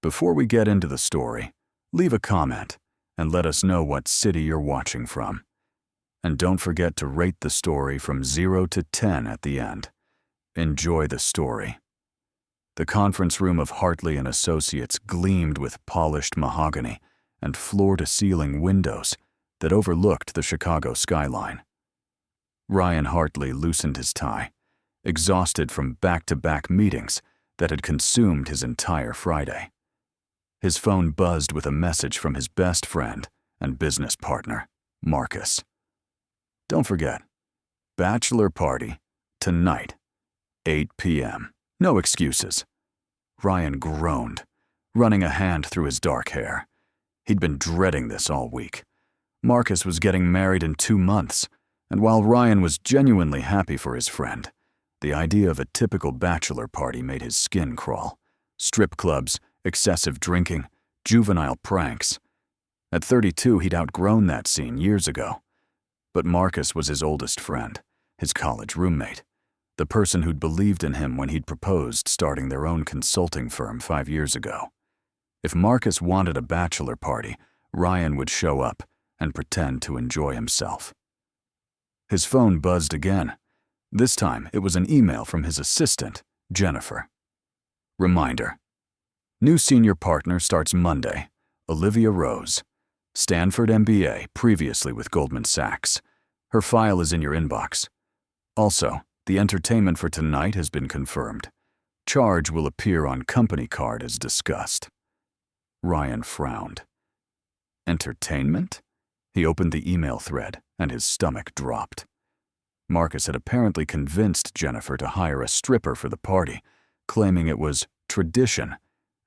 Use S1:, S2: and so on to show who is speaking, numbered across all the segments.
S1: Before we get into the story, leave a comment and let us know what city you're watching from. And don't forget to rate the story from 0 to 10 at the end. Enjoy the story. The conference room of Hartley and Associates gleamed with polished mahogany and floor-to-ceiling windows that overlooked the Chicago skyline. Ryan Hartley loosened his tie, exhausted from back-to-back meetings that had consumed his entire Friday. His phone buzzed with a message from his best friend and business partner, Marcus. Don't forget, bachelor party, tonight, 8 p.m. No excuses. Ryan groaned, running a hand through his dark hair. He'd been dreading this all week. Marcus was getting married in 2 months, and while Ryan was genuinely happy for his friend, the idea of a typical bachelor party made his skin crawl. Strip clubs, excessive drinking, juvenile pranks. At 32, he'd outgrown that scene years ago. But Marcus was his oldest friend, his college roommate, the person who'd believed in him when he'd proposed starting their own consulting firm 5 years ago. If Marcus wanted a bachelor party, Ryan would show up and pretend to enjoy himself. His phone buzzed again. This time, it was an email from his assistant, Jennifer. Reminder: new senior partner starts Monday, Olivia Rose. Stanford MBA, previously with Goldman Sachs. Her file is in your inbox. Also, the entertainment for tonight has been confirmed. Charge will appear on company card as discussed. Ryan frowned. Entertainment? He opened the email thread, and his stomach dropped. Marcus had apparently convinced Jennifer to hire a stripper for the party, claiming it was tradition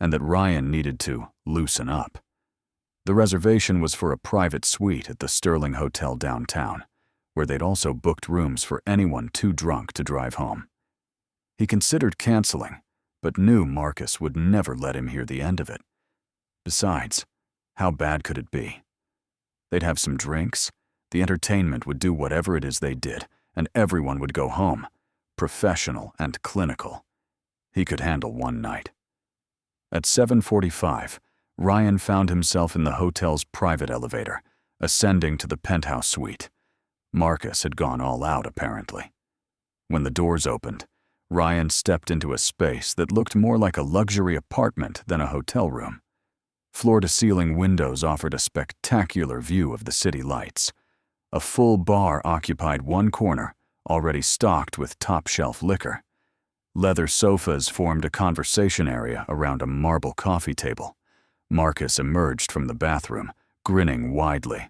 S1: and that Ryan needed to loosen up. The reservation was for a private suite at the Sterling Hotel downtown, where they'd also booked rooms for anyone too drunk to drive home. He considered canceling, but knew Marcus would never let him hear the end of it. Besides, how bad could it be? They'd have some drinks, the entertainment would do whatever it is they did, and everyone would go home, professional and clinical. He could handle one night. At 7:45, Ryan found himself in the hotel's private elevator, ascending to the penthouse suite. Marcus had gone all out, apparently. When the doors opened, Ryan stepped into a space that looked more like a luxury apartment than a hotel room. Floor-to-ceiling windows offered a spectacular view of the city lights. A full bar occupied one corner, already stocked with top-shelf liquor. Leather sofas formed a conversation area around a marble coffee table. Marcus emerged from the bathroom, grinning widely.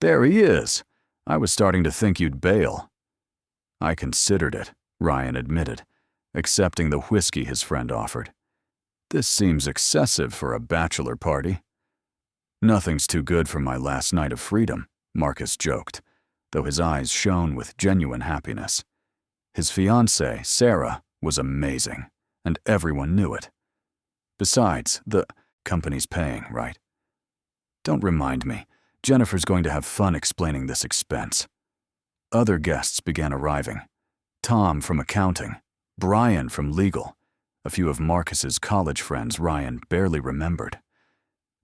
S1: "There he is. I was starting to think you'd bail." "I considered it," Ryan admitted, accepting the whiskey his friend offered. "This seems excessive for a bachelor party." "Nothing's too good for my last night of freedom," Marcus joked, though his eyes shone with genuine happiness. His fiancée, Sarah, was amazing, and everyone knew it. Besides, the company's paying, right? "Don't remind me. Jennifer's going to have fun explaining this expense." Other guests began arriving. Tom from accounting, Brian from legal, a few of Marcus's college friends Ryan barely remembered.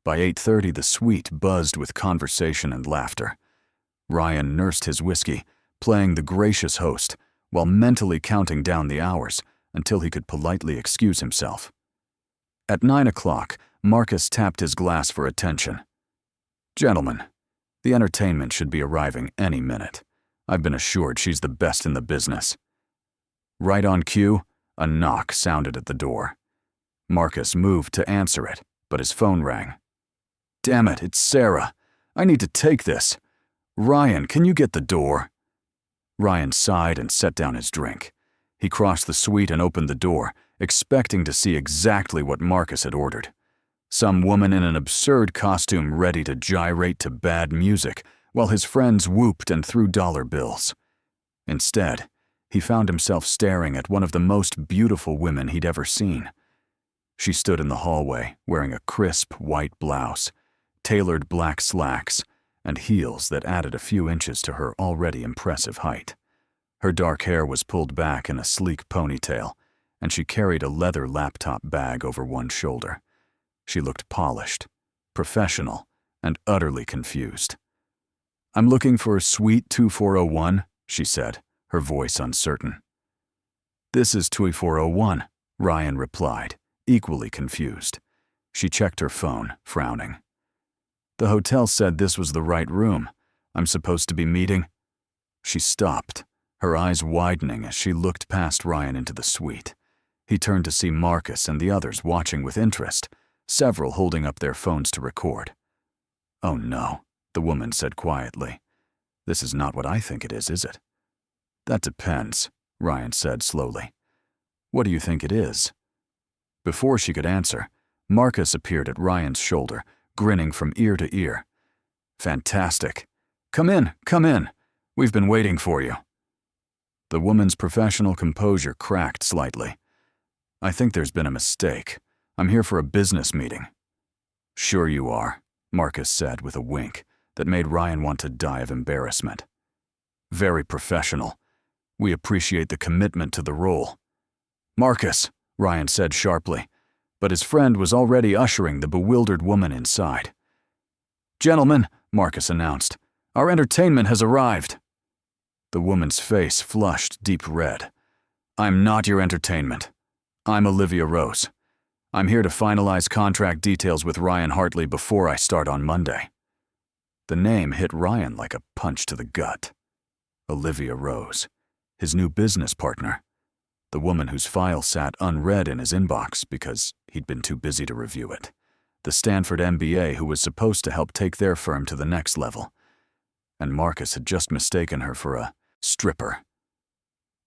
S1: By 8:30, the suite buzzed with conversation and laughter. Ryan nursed his whiskey, playing the gracious host, while mentally counting down the hours until he could politely excuse himself. At 9 o'clock, Marcus tapped his glass for attention. "Gentlemen, the entertainment should be arriving any minute. I've been assured she's the best in the business." Right on cue, a knock sounded at the door. Marcus moved to answer it, but his phone rang. "Damn it, it's Sarah. I need to take this. Ryan, can you get the door?" Ryan sighed and set down his drink. He crossed the suite and opened the door, expecting to see exactly what Marcus had ordered. Some woman in an absurd costume ready to gyrate to bad music, while his friends whooped and threw dollar bills. Instead, he found himself staring at one of the most beautiful women he'd ever seen. She stood in the hallway, wearing a crisp white blouse, tailored black slacks, and heels that added a few inches to her already impressive height. Her dark hair was pulled back in a sleek ponytail, and she carried a leather laptop bag over one shoulder. She looked polished, professional, and utterly confused. "I'm looking for Suite 2401, she said, her voice uncertain. "This is 2401, Ryan replied, equally confused. She checked her phone, frowning. "The hotel said this was the right room. I'm supposed to be meeting." She stopped, her eyes widening as she looked past Ryan into the suite. He turned to see Marcus and the others watching with interest, several holding up their phones to record. "Oh no," the woman said quietly. "This is not what I think it is it?" "That depends," Ryan said slowly. "What do you think it is?" Before she could answer, Marcus appeared at Ryan's shoulder, grinning from ear to ear. "Fantastic. Come in, come in. We've been waiting for you." The woman's professional composure cracked slightly. "I think there's been a mistake. I'm here for a business meeting." "Sure you are," Marcus said with a wink that made Ryan want to die of embarrassment. "Very professional. We appreciate the commitment to the role." "Marcus," Ryan said sharply, but his friend was already ushering the bewildered woman inside. "Gentlemen," Marcus announced, "our entertainment has arrived." The woman's face flushed deep red. "I'm not your entertainment. I'm Olivia Rose. I'm here to finalize contract details with Ryan Hartley before I start on Monday." The name hit Ryan like a punch to the gut. Olivia Rose, his new business partner, the woman whose file sat unread in his inbox because he'd been too busy to review it, the Stanford MBA who was supposed to help take their firm to the next level. And Marcus had just mistaken her for a stripper.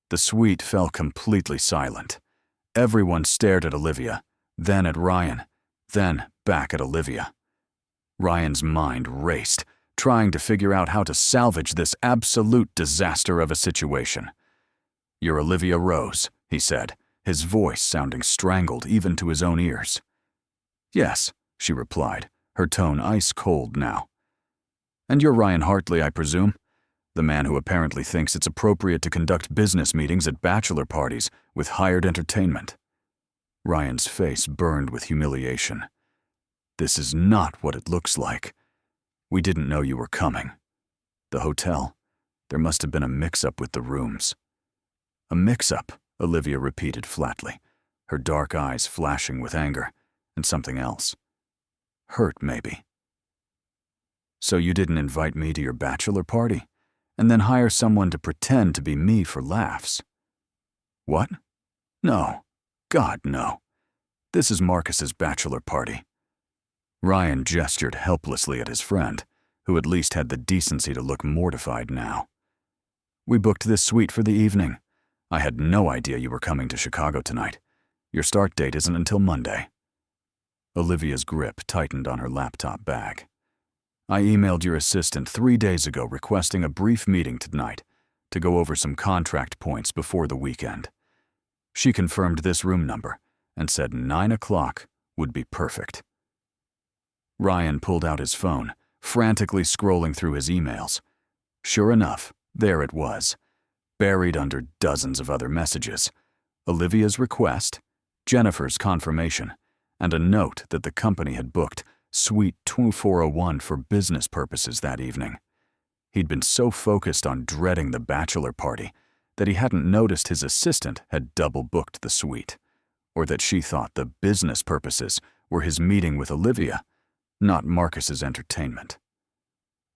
S1: The suite fell completely silent. Everyone stared at Olivia, then at Ryan, then back at Olivia. Ryan's mind raced, trying to figure out how to salvage this absolute disaster of a situation. "You're Olivia Rose," he said, his voice sounding strangled even to his own ears. "Yes," she replied, her tone ice-cold now. "And you're Ryan Hartley, I presume? The man who apparently thinks it's appropriate to conduct business meetings at bachelor parties with hired entertainment." Ryan's face burned with humiliation. "This is not what it looks like. We didn't know you were coming. The hotel, there must have been a mix-up with the rooms." "A mix-up," Olivia repeated flatly, her dark eyes flashing with anger and something else. Hurt, maybe. "So you didn't invite me to your bachelor party, and then hire someone to pretend to be me for laughs?" "What? No. God, no. This is Marcus's bachelor party." Ryan gestured helplessly at his friend, who at least had the decency to look mortified now. "We booked this suite for the evening. I had no idea you were coming to Chicago tonight. Your start date isn't until Monday." Olivia's grip tightened on her laptop bag. "I emailed your assistant 3 days ago requesting a brief meeting tonight to go over some contract points before the weekend. She confirmed this room number and said 9 o'clock would be perfect." Ryan pulled out his phone, frantically scrolling through his emails. Sure enough, there it was, buried under dozens of other messages. Olivia's request, Jennifer's confirmation, and a note that the company had booked Suite 2401 for business purposes that evening. He'd been so focused on dreading the bachelor party that he hadn't noticed his assistant had double-booked the suite, or that she thought the business purposes were his meeting with Olivia, not Marcus's entertainment.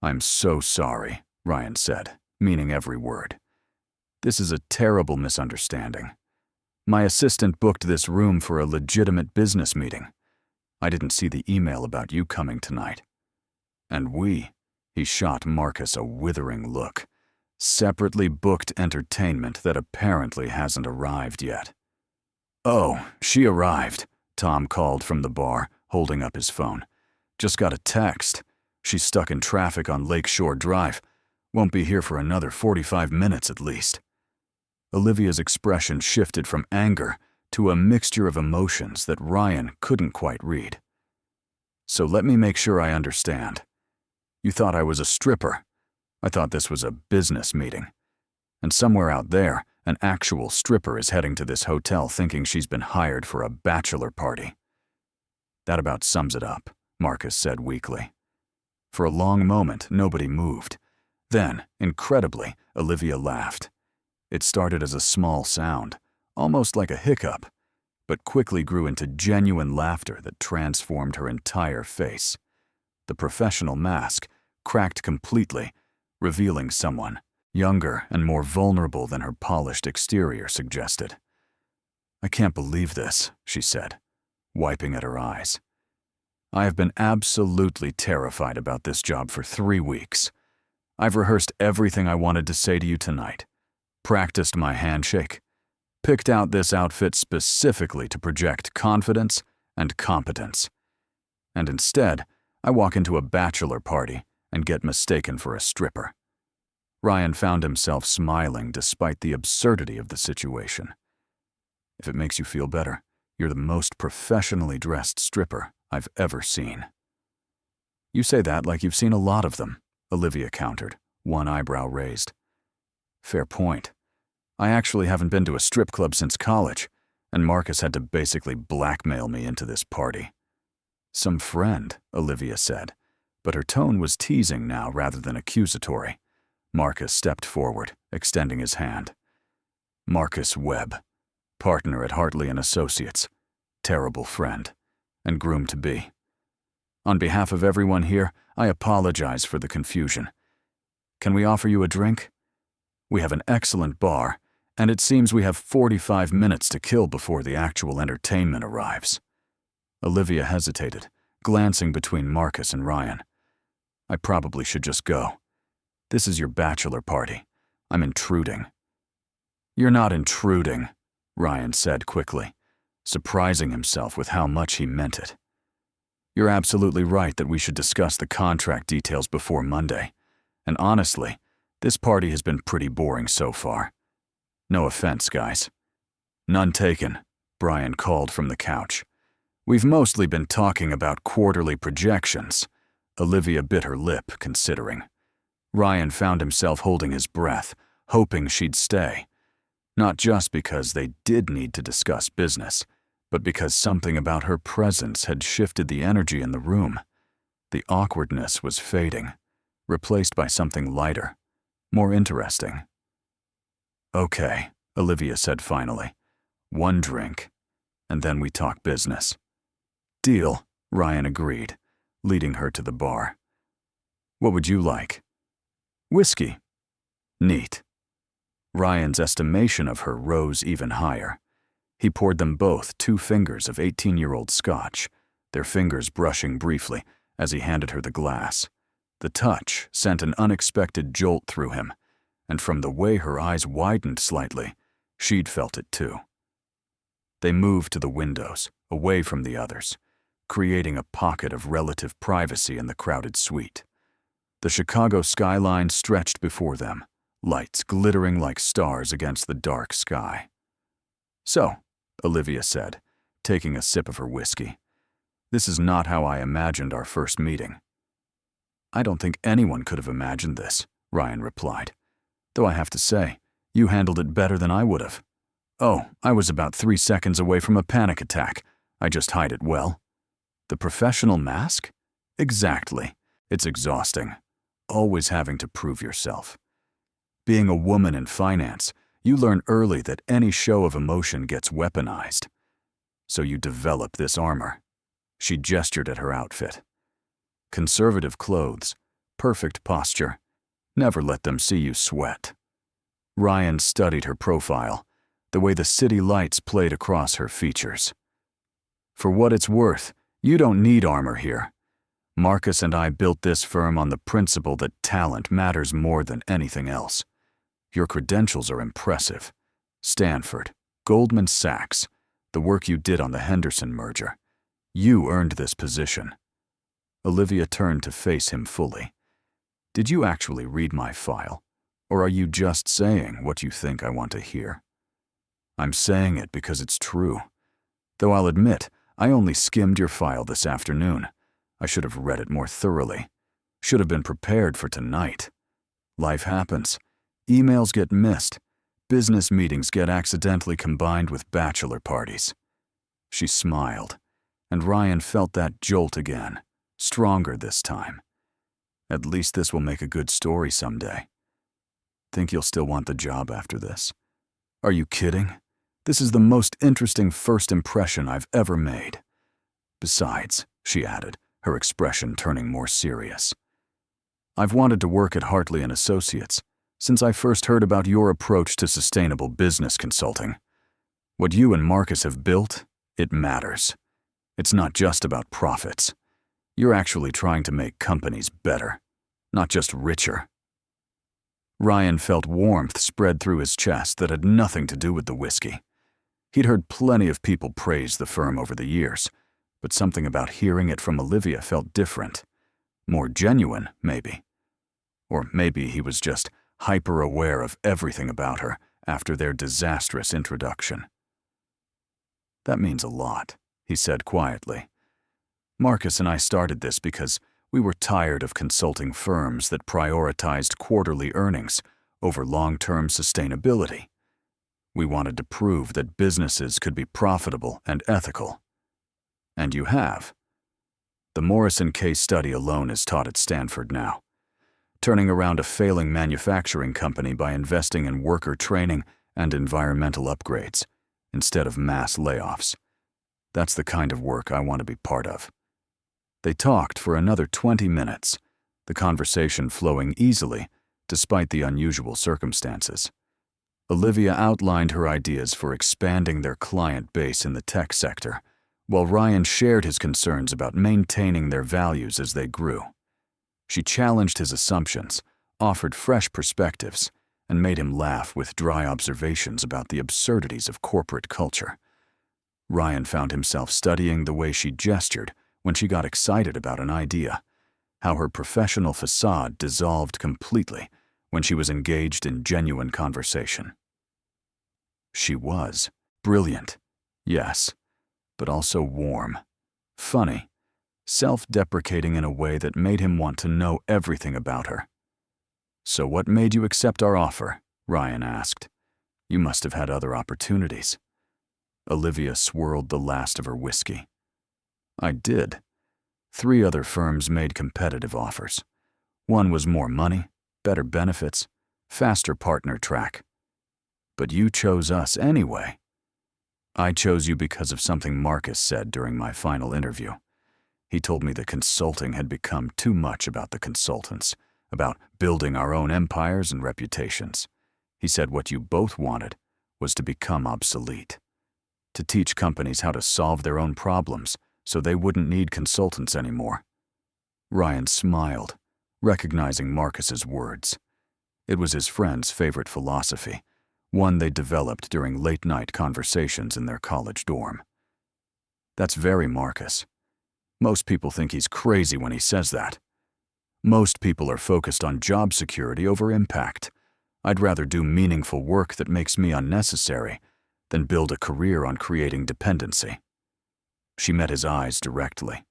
S1: "I'm so sorry," Ryan said, meaning every word. "This is a terrible misunderstanding. My assistant booked this room for a legitimate business meeting. I didn't see the email about you coming tonight. And we," he shot Marcus a withering look, "separately booked entertainment that apparently hasn't arrived yet." "Oh, she arrived," Tom called from the bar, holding up his phone. "Just got a text. She's stuck in traffic on Lakeshore Drive. Won't be here for another 45 minutes at least." Olivia's expression shifted from anger to a mixture of emotions that Ryan couldn't quite read. "So let me make sure I understand. You thought I was a stripper. I thought this was a business meeting. And somewhere out there, an actual stripper is heading to this hotel thinking she's been hired for a bachelor party." That about sums it up, Marcus said weakly. For a long moment, nobody moved. Then, incredibly, Olivia laughed. It started as a small sound, almost like a hiccup, but quickly grew into genuine laughter that transformed her entire face. The professional mask cracked completely, revealing someone younger and more vulnerable than her polished exterior suggested. "I can't believe this," she said, wiping at her eyes. "I have been absolutely terrified about this job for 3 weeks. I've rehearsed everything I wanted to say to you tonight, practiced my handshake, picked out this outfit specifically to project confidence and competence. And instead, I walk into a bachelor party and get mistaken for a stripper." Ryan found himself smiling despite the absurdity of the situation. "If it makes you feel better, you're the most professionally dressed stripper I've ever seen." "You say that like you've seen a lot of them," Olivia countered, one eyebrow raised. "Fair point. I actually haven't been to a strip club since college, and Marcus had to basically blackmail me into this party." "Some friend," Olivia said, but her tone was teasing now rather than accusatory. Marcus stepped forward, extending his hand. "Marcus Webb, partner at Hartley & Associates, terrible friend, and groom-to-be. On behalf of everyone here, I apologize for the confusion. Can we offer you a drink? We have an excellent bar, and it seems we have 45 minutes to kill before the actual entertainment arrives." Olivia hesitated, glancing between Marcus and Ryan. "I probably should just go. This is your bachelor party. I'm intruding." "You're not intruding," Ryan said quickly, surprising himself with how much he meant it. "You're absolutely right that we should discuss the contract details before Monday. And honestly, this party has been pretty boring so far. No offense, guys." "None taken," Brian called from the couch. "We've mostly been talking about quarterly projections." Olivia bit her lip, considering. Ryan found himself holding his breath, hoping she'd stay. Not just because they did need to discuss business, but because something about her presence had shifted the energy in the room. The awkwardness was fading, replaced by something lighter, more interesting. "Okay," Olivia said finally. "One drink, and then we talk business." "Deal," Ryan agreed, leading her to the bar. "What would you like?" "Whiskey." "Neat." Ryan's estimation of her rose even higher. He poured them both 2 fingers of 18-year-old scotch, their fingers brushing briefly as he handed her the glass. The touch sent an unexpected jolt through him, and from the way her eyes widened slightly, she'd felt it too. They moved to the windows, away from the others, creating a pocket of relative privacy in the crowded suite. The Chicago skyline stretched before them, lights glittering like stars against the dark sky. "So," Olivia said, taking a sip of her whiskey, "this is not how I imagined our first meeting." "I don't think anyone could have imagined this," Ryan replied. "Though I have to say, you handled it better than I would have." "Oh, I was about 3 seconds away from a panic attack. I just hide it well." "The professional mask?" "Exactly. It's exhausting. Always having to prove yourself. Being a woman in finance, you learn early that any show of emotion gets weaponized. So you develop this armor." She gestured at her outfit. "Conservative clothes, perfect posture. Never let them see you sweat." Ryan studied her profile, the way the city lights played across her features. "For what it's worth, you don't need armor here. Marcus and I built this firm on the principle that talent matters more than anything else. Your credentials are impressive. Stanford, Goldman Sachs, the work you did on the Henderson merger. You earned this position." Olivia turned to face him fully. "Did you actually read my file, or are you just saying what you think I want to hear?" "I'm saying it because it's true. Though I'll admit, I only skimmed your file this afternoon. I should have read it more thoroughly. Should have been prepared for tonight. Life happens. Emails get missed. Business meetings get accidentally combined with bachelor parties." She smiled, and Ryan felt that jolt again, stronger this time. At least this will make a good story someday. Think you'll still want the job after this? Are you kidding? This is the most interesting first impression I've ever made. Besides, she added, her expression turning more serious, I've wanted to work at Hartley & Associates since I first heard about your approach to sustainable business consulting. What you and Marcus have built, it matters. It's not just about profits. You're actually trying to make companies better, not just richer. Ryan felt warmth spread through his chest that had nothing to do with the whiskey. He'd heard plenty of people praise the firm over the years, but something about hearing it from Olivia felt different. More genuine, maybe. Or maybe he was just hyper-aware of everything about her after their disastrous introduction. That means a lot, he said quietly. Marcus and I started this because we were tired of consulting firms that prioritized quarterly earnings over long-term sustainability. We wanted to prove that businesses could be profitable and ethical. And you have. The Morrison case study alone is taught at Stanford now. Turning around a failing manufacturing company by investing in worker training and environmental upgrades, instead of mass layoffs. That's the kind of work I want to be part of. They talked for another 20 minutes, the conversation flowing easily despite the unusual circumstances. Olivia outlined her ideas for expanding their client base in the tech sector, while Ryan shared his concerns about maintaining their values as they grew. She challenged his assumptions, offered fresh perspectives, and made him laugh with dry observations about the absurdities of corporate culture. Ryan found himself studying the way she gestured when she got excited about an idea, how her professional facade dissolved completely when she was engaged in genuine conversation. She was brilliant, yes, but also warm, funny, self-deprecating in a way that made him want to know everything about her. "So what made you accept our offer?" Ryan asked. "You must have had other opportunities." Olivia swirled the last of her whiskey. "I did. 3 other firms made competitive offers. One was more money, better benefits, faster partner track. But you chose us anyway." "I chose you because of something Marcus said during my final interview. He told me that consulting had become too much about the consultants, about building our own empires and reputations. He said what you both wanted was to become obsolete, to teach companies how to solve their own problems so they wouldn't need consultants anymore." Ryan smiled, recognizing Marcus's words. It was his friend's favorite philosophy, one they developed during late-night conversations in their college dorm. That's very Marcus. Most people think he's crazy when he says that. Most people are focused on job security over impact. I'd rather do meaningful work that makes me unnecessary than build a career on creating dependency. She met his eyes directly.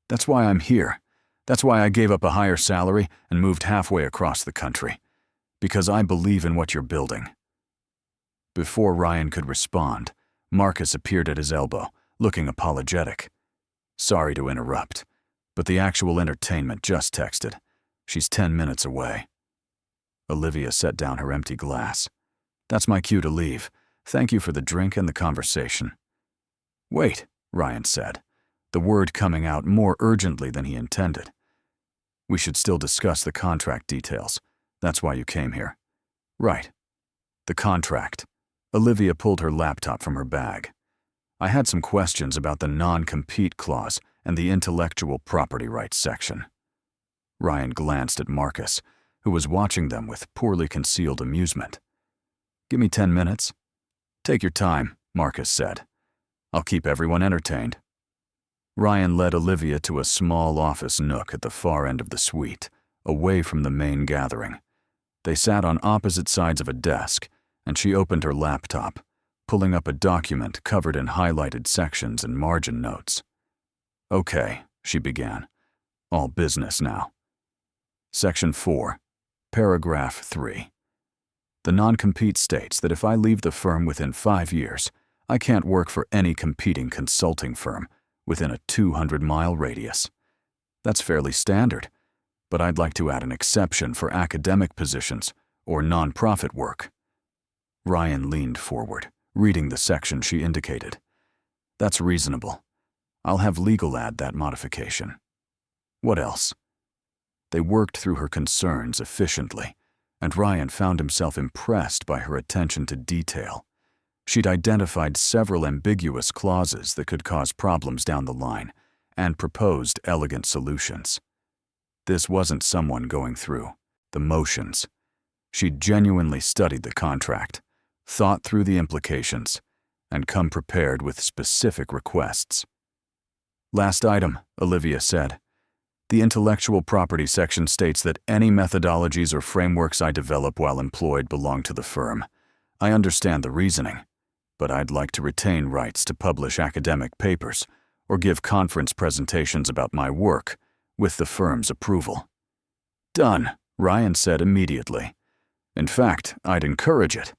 S1: "That's why I'm here. That's why I gave up a higher salary and moved halfway across the country. Because I believe in what you're building." Before Ryan could respond, Marcus appeared at his elbow, looking apologetic. "Sorry to interrupt, but the actual entertainment just texted. She's 10 minutes away." Olivia set down her empty glass. "That's my cue to leave. Thank you for the drink and the conversation." "Wait," Ryan said, the word coming out more urgently than he intended. "We should still discuss the contract details. That's why you came here." "Right. The contract." Olivia pulled her laptop from her bag. "I had some questions about the non-compete clause and the intellectual property rights section." Ryan glanced at Marcus, who was watching them with poorly concealed amusement. "Give me 10 minutes." "Take your time," Marcus said. "I'll keep everyone entertained." Ryan led Olivia to a small office nook at the far end of the suite, away from the main gathering. They sat on opposite sides of a desk, and she opened her laptop, pulling up a document covered in highlighted sections and margin notes. "Okay," she began. "All business now." Section 4, Paragraph 3. The non-compete states that if I leave the firm within 5 years, I can't work for any competing consulting firm within a 200-mile radius. That's fairly standard, but I'd like to add an exception for academic positions or nonprofit work. Ryan leaned forward, reading the section she indicated. That's reasonable. I'll have legal add that modification. What else? They worked through her concerns efficiently, and Ryan found himself impressed by her attention to detail. She'd identified several ambiguous clauses that could cause problems down the line and proposed elegant solutions. This wasn't someone going through the motions. She'd genuinely studied the contract, thought through the implications, and come prepared with specific requests. Last item, Olivia said. The intellectual property section states that any methodologies or frameworks I develop while employed belong to the firm. I understand the reasoning, but I'd like to retain rights to publish academic papers or give conference presentations about my work with the firm's approval. Done, Ryan said immediately. In fact, I'd encourage it.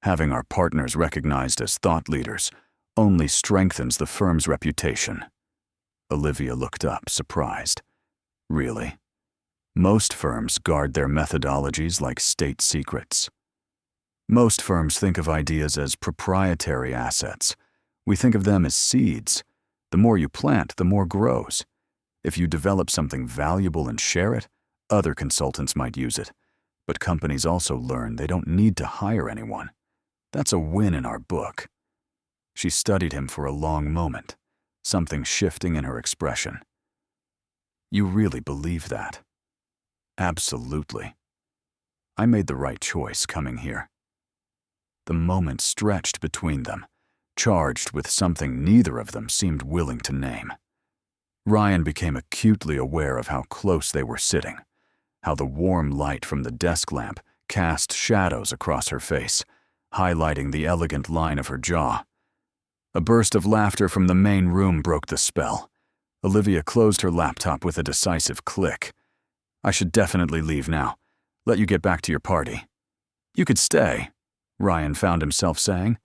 S1: Having our partners recognized as thought leaders only strengthens the firm's reputation. Olivia looked up, surprised. Really? Most firms guard their methodologies like state secrets. Most firms think of ideas as proprietary assets. We think of them as seeds. The more you plant, the more grows. If you develop something valuable and share it, other consultants might use it. But companies also learn they don't need to hire anyone. That's a win in our book. She studied him for a long moment, something shifting in her expression. You really believe that? Absolutely. I made the right choice coming here. The moment stretched between them, charged with something neither of them seemed willing to name. Ryan became acutely aware of how close they were sitting, how the warm light from the desk lamp cast shadows across her face, highlighting the elegant line of her jaw. A burst of laughter from the main room broke the spell. Olivia closed her laptop with a decisive click. I should definitely leave now. Let you get back to your party. You could stay, Ryan found himself saying.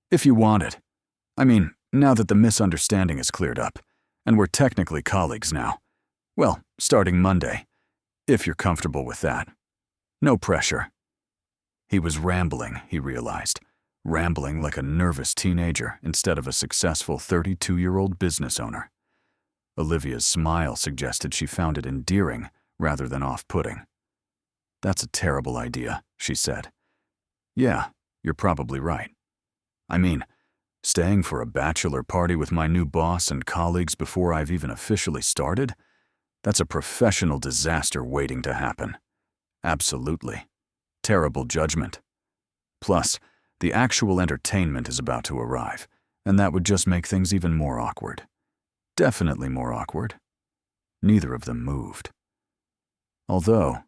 S1: If you wanted. I mean, now that the misunderstanding is cleared up, and we're technically colleagues now. Well, starting Monday, if you're comfortable with that. No pressure. He was rambling, he realized. Rambling like a nervous teenager instead of a successful 32-year-old business owner. Olivia's smile suggested she found it endearing rather than off-putting. That's a terrible idea, she said. Yeah, you're probably right. I mean, staying for a bachelor party with my new boss and colleagues before I've even officially started? That's a professional disaster waiting to happen. Absolutely. Terrible judgment. Plus, the actual entertainment is about to arrive, and that would just make things even more awkward. Definitely more awkward. Neither of them moved. Although,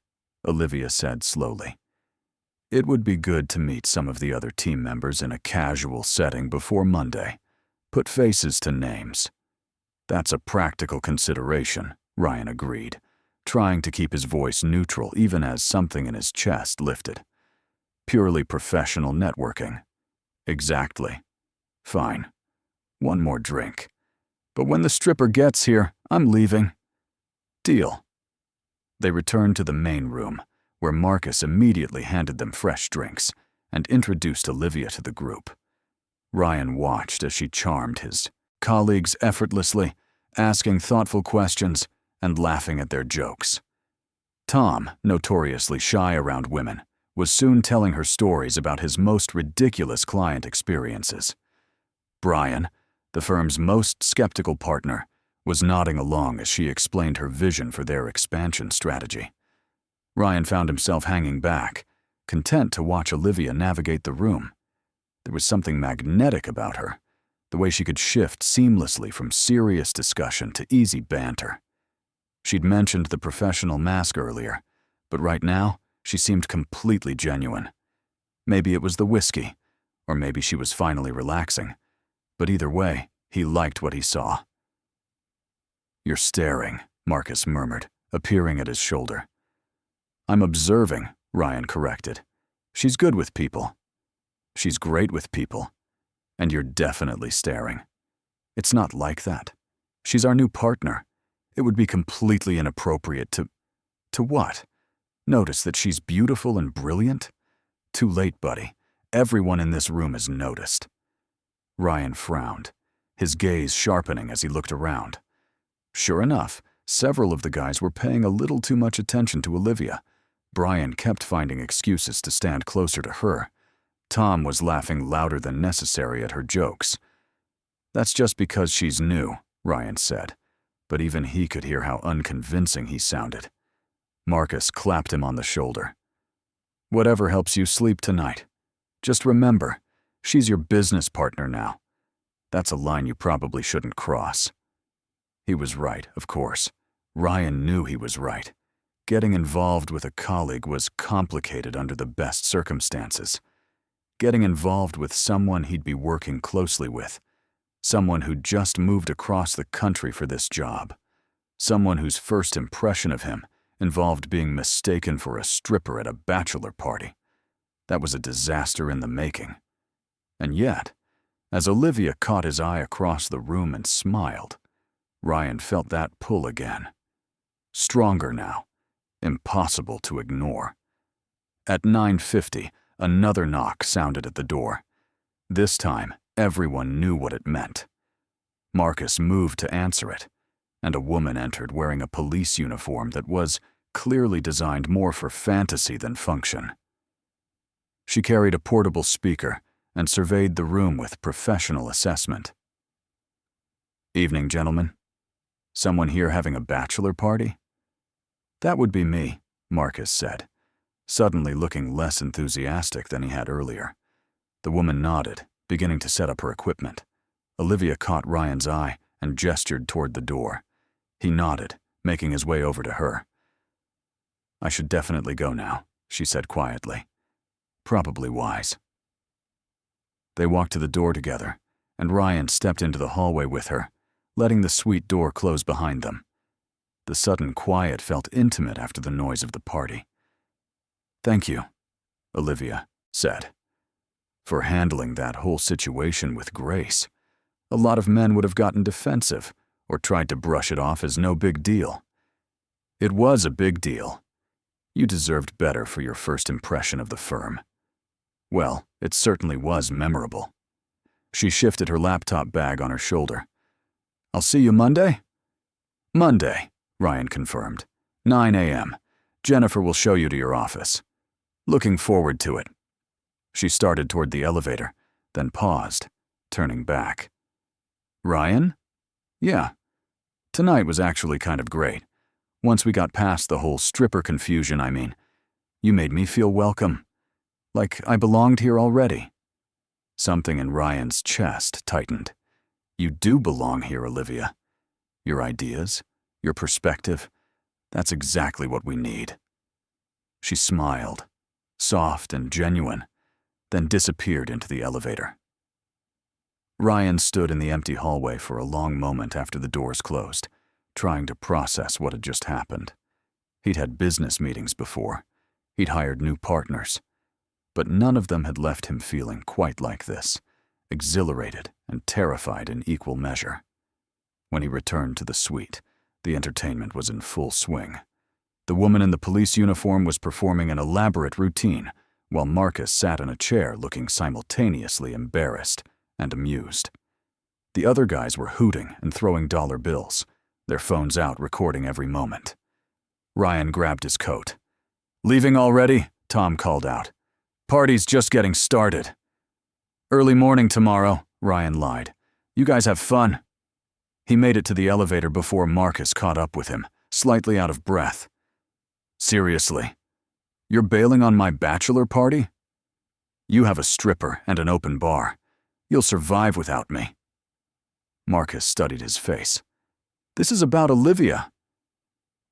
S1: Olivia said slowly, it would be good to meet some of the other team members in a casual setting before Monday. Put faces to names. That's a practical consideration, Ryan agreed, trying to keep his voice neutral even as something in his chest lifted. Purely professional networking. Exactly. Fine. One more drink. But when the stripper gets here, I'm leaving. Deal. They returned to the main room, where Marcus immediately handed them fresh drinks and introduced Olivia to the group. Ryan watched as she charmed his colleagues effortlessly, asking thoughtful questions and laughing at their jokes. Tom, notoriously shy around women, was soon telling her stories about his most ridiculous client experiences. Brian, the firm's most skeptical partner, was nodding along as she explained her vision for their expansion strategy. Ryan found himself hanging back, content to watch Olivia navigate the room. There was something magnetic about her, the way she could shift seamlessly from serious discussion to easy banter. She'd mentioned the professional mask earlier, but right now, she seemed completely genuine. Maybe it was the whiskey, or maybe she was finally relaxing. But either way, he liked what he saw. You're staring, Marcus murmured, appearing at his shoulder. I'm observing, Ryan corrected. She's good with people. She's great with people. And you're definitely staring. It's not like that. She's our new partner. It would be completely inappropriate to… To what? Notice that she's beautiful and brilliant? Too late, buddy. Everyone in this room has noticed. Ryan frowned, his gaze sharpening as he looked around. Sure enough, several of the guys were paying a little too much attention to Olivia. Brian kept finding excuses to stand closer to her. Tom was laughing louder than necessary at her jokes. That's just because she's new, Ryan said, but even he could hear how unconvincing he sounded. Marcus clapped him on the shoulder. Whatever helps you sleep tonight. Just remember, she's your business partner now. That's a line you probably shouldn't cross. He was right, of course. Ryan knew he was right. Getting involved with a colleague was complicated under the best circumstances. Getting involved with someone he'd be working closely with. Someone who'd just moved across the country for this job. Someone whose first impression of him involved being mistaken for a stripper at a bachelor party. That was a disaster in the making. And yet, as Olivia caught his eye across the room and smiled, Ryan felt that pull again. Stronger now, impossible to ignore. At 9:50, another knock sounded at the door. This time, everyone knew what it meant. Marcus moved to answer it, and a woman entered wearing a police uniform that was clearly designed more for fantasy than function. She carried a portable speaker and surveyed the room with professional assessment. "Evening, gentlemen. Someone here having a bachelor party?" "That would be me," Marcus said, suddenly looking less enthusiastic than he had earlier. The woman nodded, beginning to set up her equipment. Olivia caught Ryan's eye and gestured toward the door. He nodded, making his way over to her. "I should definitely go now," she said quietly. "Probably wise." They walked to the door together, and Ryan stepped into the hallway with her, letting the suite door close behind them. The sudden quiet felt intimate after the noise of the party. "Thank you," Olivia said, "for handling that whole situation with grace. A lot of men would have gotten defensive or tried to brush it off as no big deal. It was a big deal. You deserved better for your first impression of the firm. Well, it certainly was memorable." She shifted her laptop bag on her shoulder. "I'll see you Monday?" "Monday," Ryan confirmed. 9 a.m. Jennifer will show you to your office. Looking forward to it." She started toward the elevator, then paused, turning back. "Ryan?" "Yeah. Tonight was actually kind of great. Once we got past the whole stripper confusion, I mean. You made me feel welcome. Like I belonged here already." Something in Ryan's chest tightened. "You do belong here, Olivia. Your ideas, your perspective, that's exactly what we need." She smiled, soft and genuine, then disappeared into the elevator. Ryan stood in the empty hallway for a long moment after the doors closed, trying to process what had just happened. He'd had business meetings before. He'd hired new partners. But none of them had left him feeling quite like this, exhilarated and terrified in equal measure. When he returned to the suite, the entertainment was in full swing. The woman in the police uniform was performing an elaborate routine, while Marcus sat in a chair looking simultaneously embarrassed and amused. The other guys were hooting and throwing dollar bills, their phones out recording every moment. Ryan grabbed his coat. "Leaving already?" Tom called out. "Party's just getting started." "Early morning tomorrow," Ryan lied. "You guys have fun." He made it to the elevator before Marcus caught up with him, slightly out of breath. "Seriously? You're bailing on my bachelor party? You have a stripper and an open bar. You'll survive without me." Marcus studied his face. "This is about Olivia.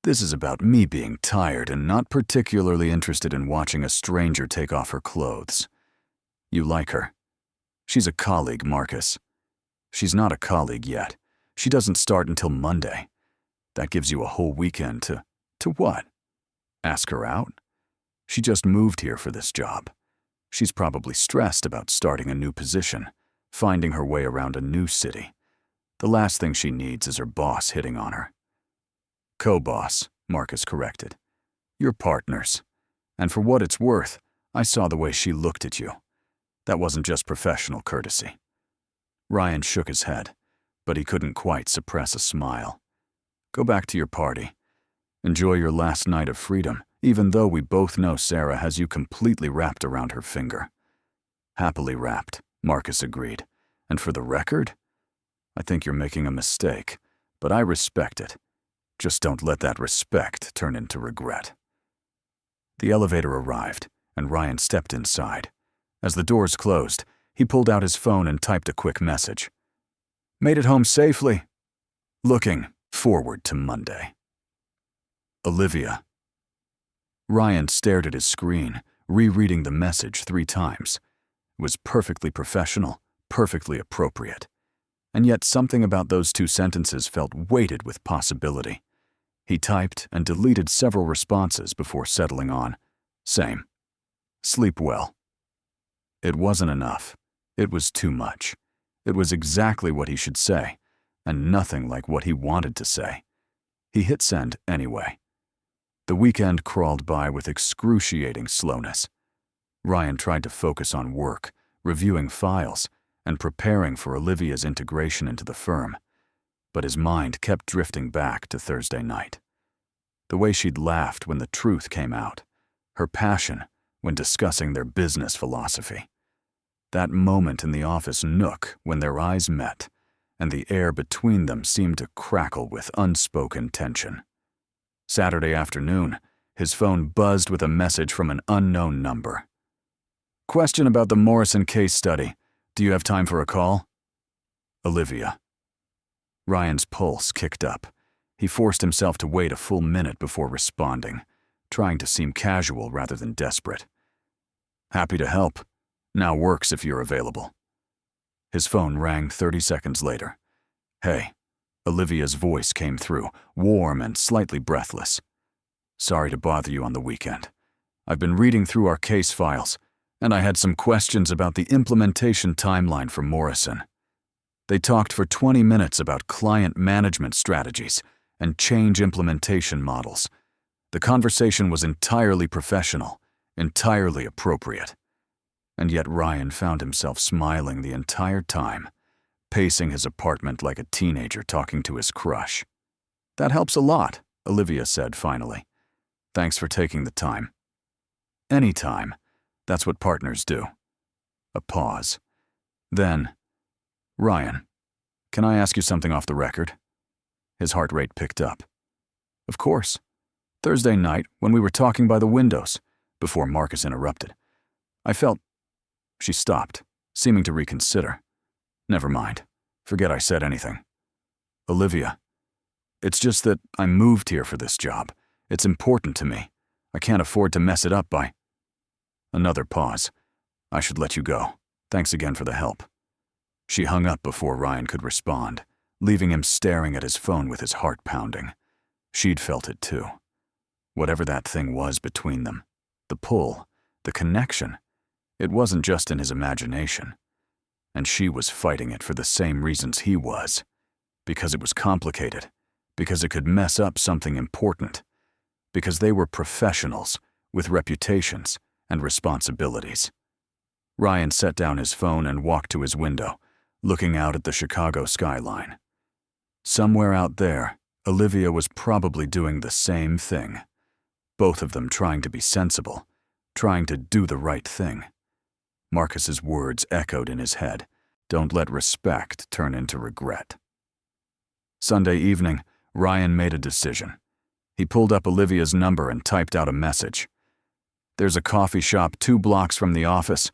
S1: This is about me being tired and not particularly interested in watching a stranger take off her clothes. You like her. She's a colleague, Marcus. She's not a colleague yet. She doesn't start until Monday. That gives you a whole weekend to what? Ask her out? She just moved here for this job. She's probably stressed about starting a new position, finding her way around a new city. The last thing she needs is her boss hitting on her. Co-boss, Marcus corrected. You're partners. And for what it's worth, I saw the way she looked at you. That wasn't just professional courtesy. Ryan shook his head, but he couldn't quite suppress a smile. Go back to your party. Enjoy your last night of freedom, even though we both know Sarah has you completely wrapped around her finger. Happily wrapped, Marcus agreed. And for the record, I think you're making a mistake, but I respect it. Just don't let that respect turn into regret. The elevator arrived, and Ryan stepped inside. As the doors closed, he pulled out his phone and typed a quick message. Made it home safely. Looking forward to Monday. Olivia. Ryan stared at his screen, rereading the message 3 times. It was perfectly professional, perfectly appropriate. And yet something about those 2 sentences felt weighted with possibility. He typed and deleted several responses before settling on, same. Sleep well. It wasn't enough. It was too much. It was exactly what he should say, and nothing like what he wanted to say. He hit send anyway. The weekend crawled by with excruciating slowness. Ryan tried to focus on work, reviewing files, and preparing for Olivia's integration into the firm, but his mind kept drifting back to Thursday night. The way she'd laughed when the truth came out, her passion when discussing their business philosophy. That moment in the office nook when their eyes met, and the air between them seemed to crackle with unspoken tension. Saturday afternoon, his phone buzzed with a message from an unknown number. Question about the Morrison case study. Do you have time for a call? Olivia. Ryan's pulse kicked up. He forced himself to wait a full minute before responding, trying to seem casual rather than desperate. Happy to help. Now works if you're available. His phone rang 30 seconds later. Hey. Olivia's voice came through, warm and slightly breathless. Sorry to bother you on the weekend. I've been reading through our case files, and I had some questions about the implementation timeline for Morrison. They talked for 20 minutes about client management strategies and change implementation models. The conversation was entirely professional, entirely appropriate. And yet Ryan found himself smiling the entire time, pacing his apartment like a teenager talking to his crush. That helps a lot, Olivia said finally. Thanks for taking the time. Anytime. That's what partners do. A pause. Then, Ryan, can I ask you something off the record? His heart rate picked up. Of course. Thursday night, when we were talking by the windows, before Marcus interrupted, I felt... She stopped, seeming to reconsider. Never mind. Forget I said anything. Olivia, it's just that I moved here for this job. It's important to me. I can't afford to mess it up by... Another pause. I should let you go. Thanks again for the help. She hung up before Ryan could respond, leaving him staring at his phone with his heart pounding. She'd felt it too. Whatever that thing was between them, the pull, the connection, it wasn't just in his imagination. And she was fighting it for the same reasons he was. Because it was complicated. Because it could mess up something important. Because they were professionals with reputations and responsibilities. Ryan set down his phone and walked to his window, looking out at the Chicago skyline. Somewhere out there, Olivia was probably doing the same thing. Both of them trying to be sensible, trying to do the right thing. Marcus's words echoed in his head. Don't let respect turn into regret. Sunday evening, Ryan made a decision. He pulled up Olivia's number and typed out a message. There's a coffee shop 2 blocks from the office,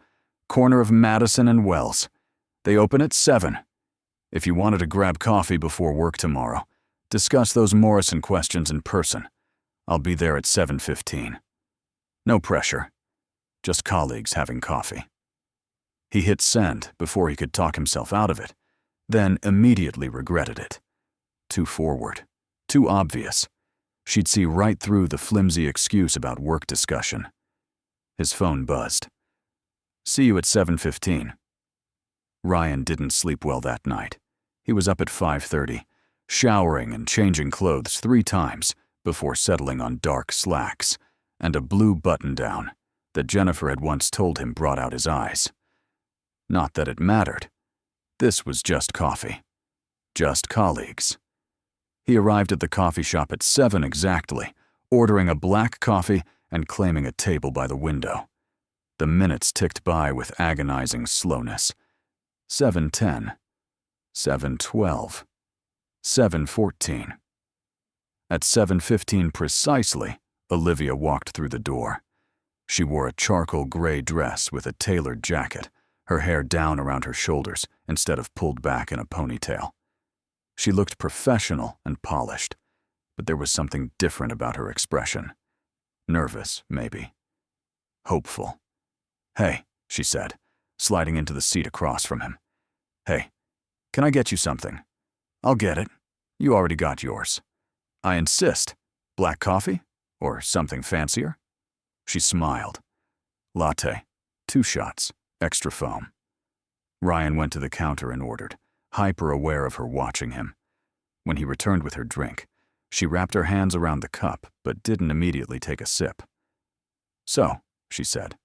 S1: corner of Madison and Wells. They open at 7. If you wanted to grab coffee before work tomorrow, discuss those Morrison questions in person. I'll be there at 7:15. No pressure. Just colleagues having coffee. He hit send before he could talk himself out of it, then immediately regretted it. Too forward. Too obvious. She'd see right through the flimsy excuse about work discussion. His phone buzzed. See you at 7:15. Ryan didn't sleep well that night. He was up at 5:30, showering and changing clothes 3 times before settling on dark slacks and a blue button-down that Jennifer had once told him brought out his eyes. Not that it mattered. This was just coffee. Just colleagues. He arrived at the coffee shop at 7 exactly, ordering a black coffee and claiming a table by the window. The minutes ticked by with agonizing slowness. 7:10. 7:12. 7:14. At 7:15 precisely, Olivia walked through the door. She wore a charcoal gray dress with a tailored jacket, her hair down around her shoulders instead of pulled back in a ponytail. She looked professional and polished, but there was something different about her expression. Nervous, maybe. Hopeful. "Hey," she said, sliding into the seat across from him. "Hey, can I get you something?" "I'll get it. You already got yours." "I insist. Black coffee? Or something fancier?" She smiled. "Latte. 2 shots. Extra foam." Ryan went to the counter and ordered, hyper-aware of her watching him. When he returned with her drink, she wrapped her hands around the cup but didn't immediately take a sip. "So," she said,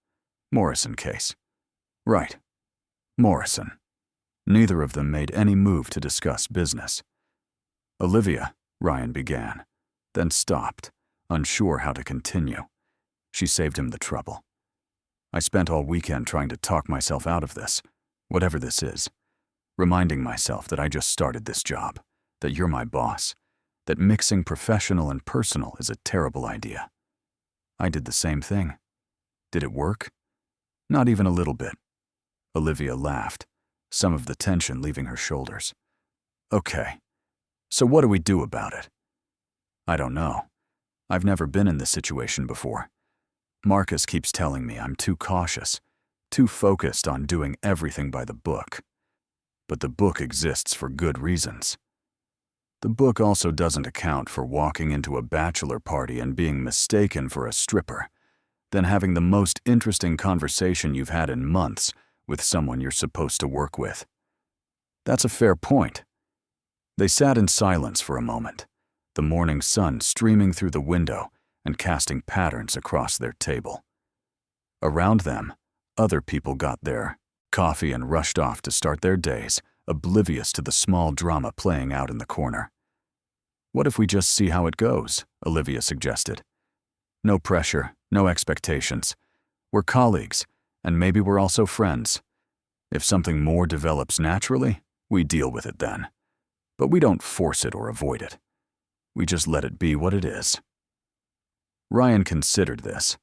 S1: "Morrison case." "Right. Morrison." Neither of them made any move to discuss business. "Olivia," Ryan began, then stopped, unsure how to continue. She saved him the trouble. "I spent all weekend trying to talk myself out of this, whatever this is, reminding myself that I just started this job, that you're my boss, that mixing professional and personal is a terrible idea. I did the same thing. Did it work? Not even a little bit." Olivia laughed, some of the tension leaving her shoulders. "Okay, so what do we do about it?" "I don't know. I've never been in this situation before. Marcus keeps telling me I'm too cautious, too focused on doing everything by the book. But the book exists for good reasons. The book also doesn't account for walking into a bachelor party and being mistaken for a stripper, then having the most interesting conversation you've had in months with someone you're supposed to work with. That's a fair point." They sat in silence for a moment, the morning sun streaming through the window and casting patterns across their table. Around them, other people got their coffee and rushed off to start their days, oblivious to the small drama playing out in the corner. "What if we just see how it goes?" Olivia suggested. "No pressure, no expectations. We're colleagues, and maybe we're also friends. If something more develops naturally, we deal with it then. But we don't force it or avoid it. We just let it be what it is." Ryan considered this.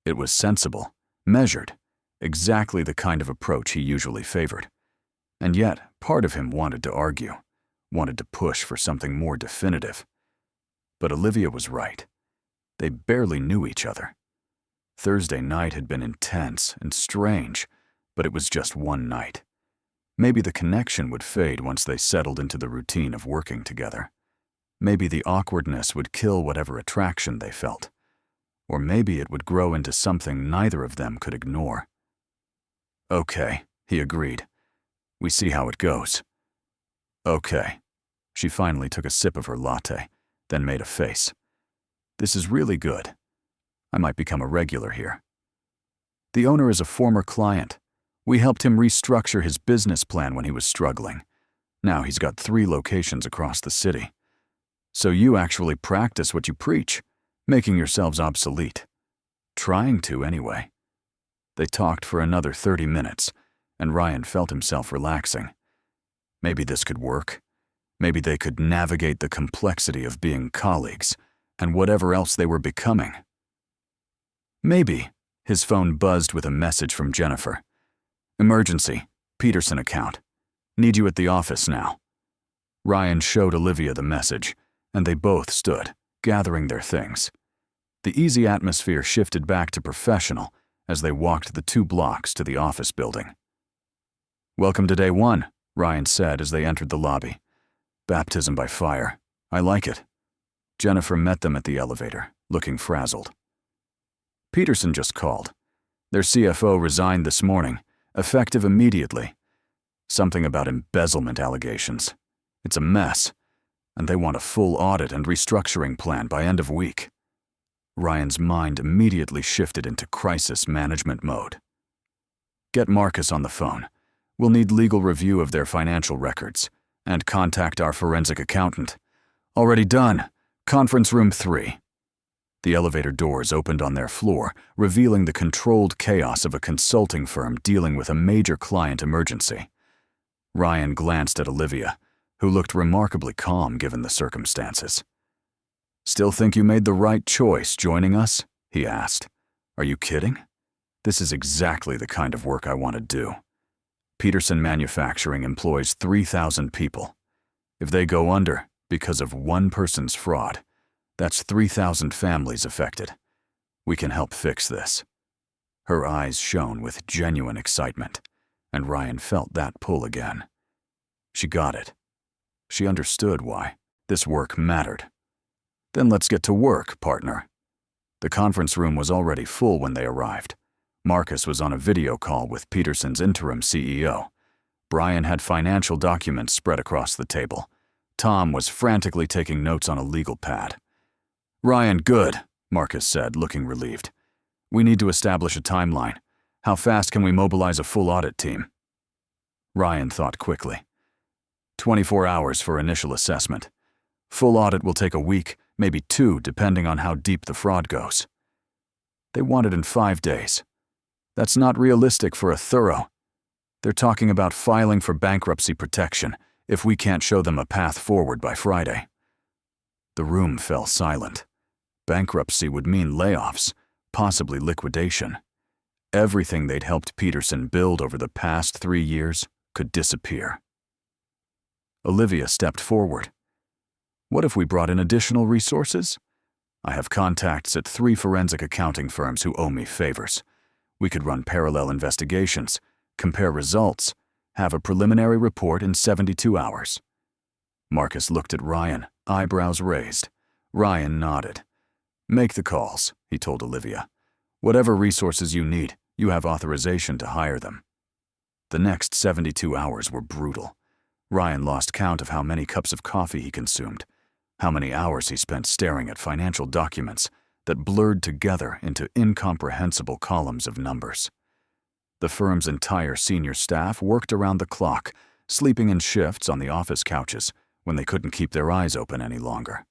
S1: It was sensible, measured, exactly the kind of approach he usually favored. And yet, part of him wanted to argue, wanted to push for something more definitive. But Olivia was right. They barely knew each other. Thursday night had been intense and strange, but it was just one night. Maybe the connection would fade once they settled into the routine of working together. Maybe the awkwardness would kill whatever attraction they felt. Or maybe it would grow into something neither of them could ignore. "Okay," he agreed. "We see how it goes." "Okay." She finally took a sip of her latte, then made a face. "This is really good. I might become a regular here." "The owner is a former client. We helped him restructure his business plan when he was struggling. Now he's got 3 locations across the city. So you actually practice what you preach, making yourselves obsolete. Trying to, anyway." They talked for another 30 minutes, and Ryan felt himself relaxing. Maybe this could work. Maybe they could navigate the complexity of being colleagues and whatever else they were becoming. Maybe. His phone buzzed with a message from Jennifer. "Emergency. Peterson account. Need you at the office now." Ryan showed Olivia the message, and they both stood, gathering their things. The easy atmosphere shifted back to professional as they walked the 2 blocks to the office building. "Welcome to day 1, Ryan said as they entered the lobby. "Baptism by fire. I like it." Jennifer met them at the elevator, looking frazzled. "Peterson just called. Their CFO resigned this morning, effective immediately. Something about embezzlement allegations. It's a mess, and they want a full audit and restructuring plan by end of week. Ryan's mind immediately shifted into crisis management mode. Get Marcus on the phone. We'll need legal review of their financial records, and contact our forensic accountant. Already done. Conference room 3. The elevator doors opened on their floor, revealing the controlled chaos of a consulting firm dealing with a major client emergency. Ryan glanced at Olivia, who looked remarkably calm given the circumstances. "Still think you made the right choice joining us?" he asked. "Are you kidding? This is exactly the kind of work I want to do. Peterson Manufacturing employs 3,000 people. If they go under because of one person's fraud, that's 3,000 families affected. We can help fix this." Her eyes shone with genuine excitement, and Ryan felt that pull again. She got it. She understood why. This work mattered. "Then let's get to work, partner." The conference room was already full when they arrived. Marcus was on a video call with Peterson's interim CEO. Brian had financial documents spread across the table. Tom was frantically taking notes on a legal pad. "Ryan, good," Marcus said, looking relieved. "We need to establish a timeline. How fast can we mobilize a full audit team?" Ryan thought quickly. 24 hours for initial assessment. Full audit will take a week, maybe 2, depending on how deep the fraud goes. They want it in 5 days. That's not realistic for a thorough. They're talking about filing for bankruptcy protection if we can't show them a path forward by Friday. The room fell silent. Bankruptcy would mean layoffs, possibly liquidation. Everything they'd helped Peterson build over the past 3 years could disappear. Olivia stepped forward. "What if we brought in additional resources? I have contacts at 3 forensic accounting firms who owe me favors. We could run parallel investigations, compare results, have a preliminary report in 72 hours. Marcus looked at Ryan, eyebrows raised. Ryan nodded. "Make the calls," he told Olivia. "Whatever resources you need, you have authorization to hire them." The next 72 hours were brutal. Ryan lost count of how many cups of coffee he consumed, how many hours he spent staring at financial documents that blurred together into incomprehensible columns of numbers. The firm's entire senior staff worked around the clock, sleeping in shifts on the office couches when they couldn't keep their eyes open any longer.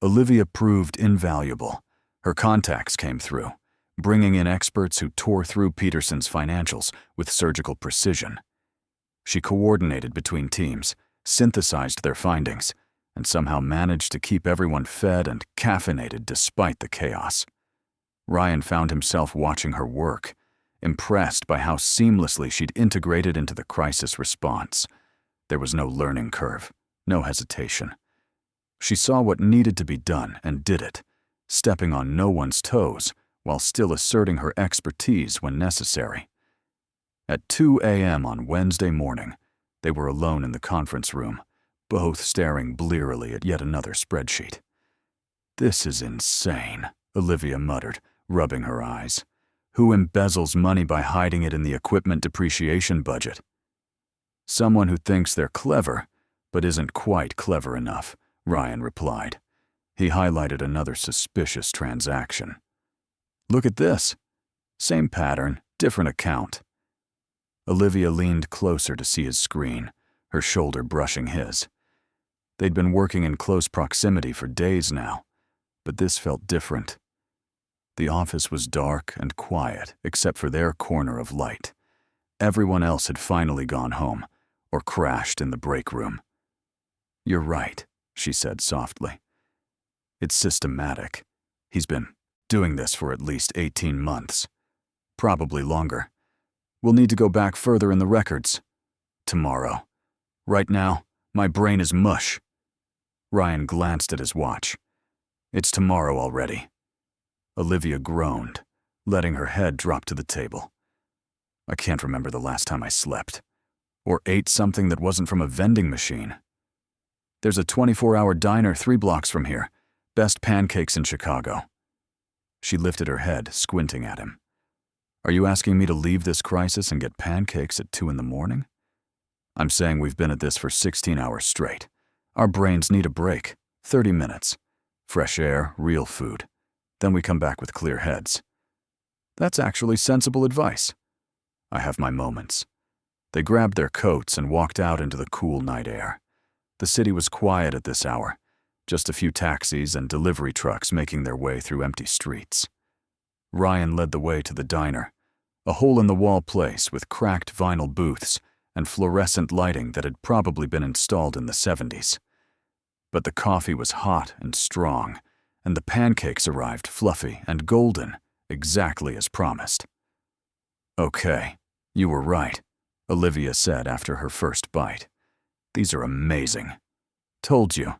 S1: Olivia proved invaluable. Her contacts came through, bringing in experts who tore through Peterson's financials with surgical precision. She coordinated between teams, synthesized their findings, and somehow managed to keep everyone fed and caffeinated despite the chaos. Ryan found himself watching her work, impressed by how seamlessly she'd integrated into the crisis response. There was no learning curve, no hesitation. She saw what needed to be done and did it, stepping on no one's toes while still asserting her expertise when necessary. At 2 a.m. on Wednesday morning, they were alone in the conference room, both staring blearily at yet another spreadsheet. "This is insane," Olivia muttered, rubbing her eyes. "Who embezzles money by hiding it in the equipment depreciation budget?" "Someone who thinks they're clever, but isn't quite clever enough," Ryan replied. He highlighted another suspicious transaction. "Look at this. Same pattern, different account." Olivia leaned closer to see his screen, her shoulder brushing his. They'd been working in close proximity for days now, but this felt different. The office was dark and quiet except for their corner of light. Everyone else had finally gone home or crashed in the break room. "You're right," she said softly. "It's systematic. He's been doing this for at least 18 months. Probably longer. We'll need to go back further in the records. Tomorrow. Right now, my brain is mush." Ryan glanced at his watch. "It's tomorrow already." Olivia groaned, letting her head drop to the table. "I can't remember the last time I slept. Or ate something that wasn't from a vending machine. There's a 24-hour diner 3 blocks from here. Best pancakes in Chicago." She lifted her head, squinting at him. "Are you asking me to leave this crisis and get pancakes at 2 in the morning? I'm saying we've been at this for 16 hours straight. Our brains need a break. 30 minutes. Fresh air, real food. Then we come back with clear heads. That's actually sensible advice. I have my moments. They grabbed their coats and walked out into the cool night air. The city was quiet at this hour, just a few taxis and delivery trucks making their way through empty streets. Ryan led the way to the diner, a hole-in-the-wall place with cracked vinyl booths and fluorescent lighting that had probably been installed in the 70s. But the coffee was hot and strong, and the pancakes arrived fluffy and golden, exactly as promised. "Okay, you were right," Olivia said after her first bite. "These are amazing. Told you.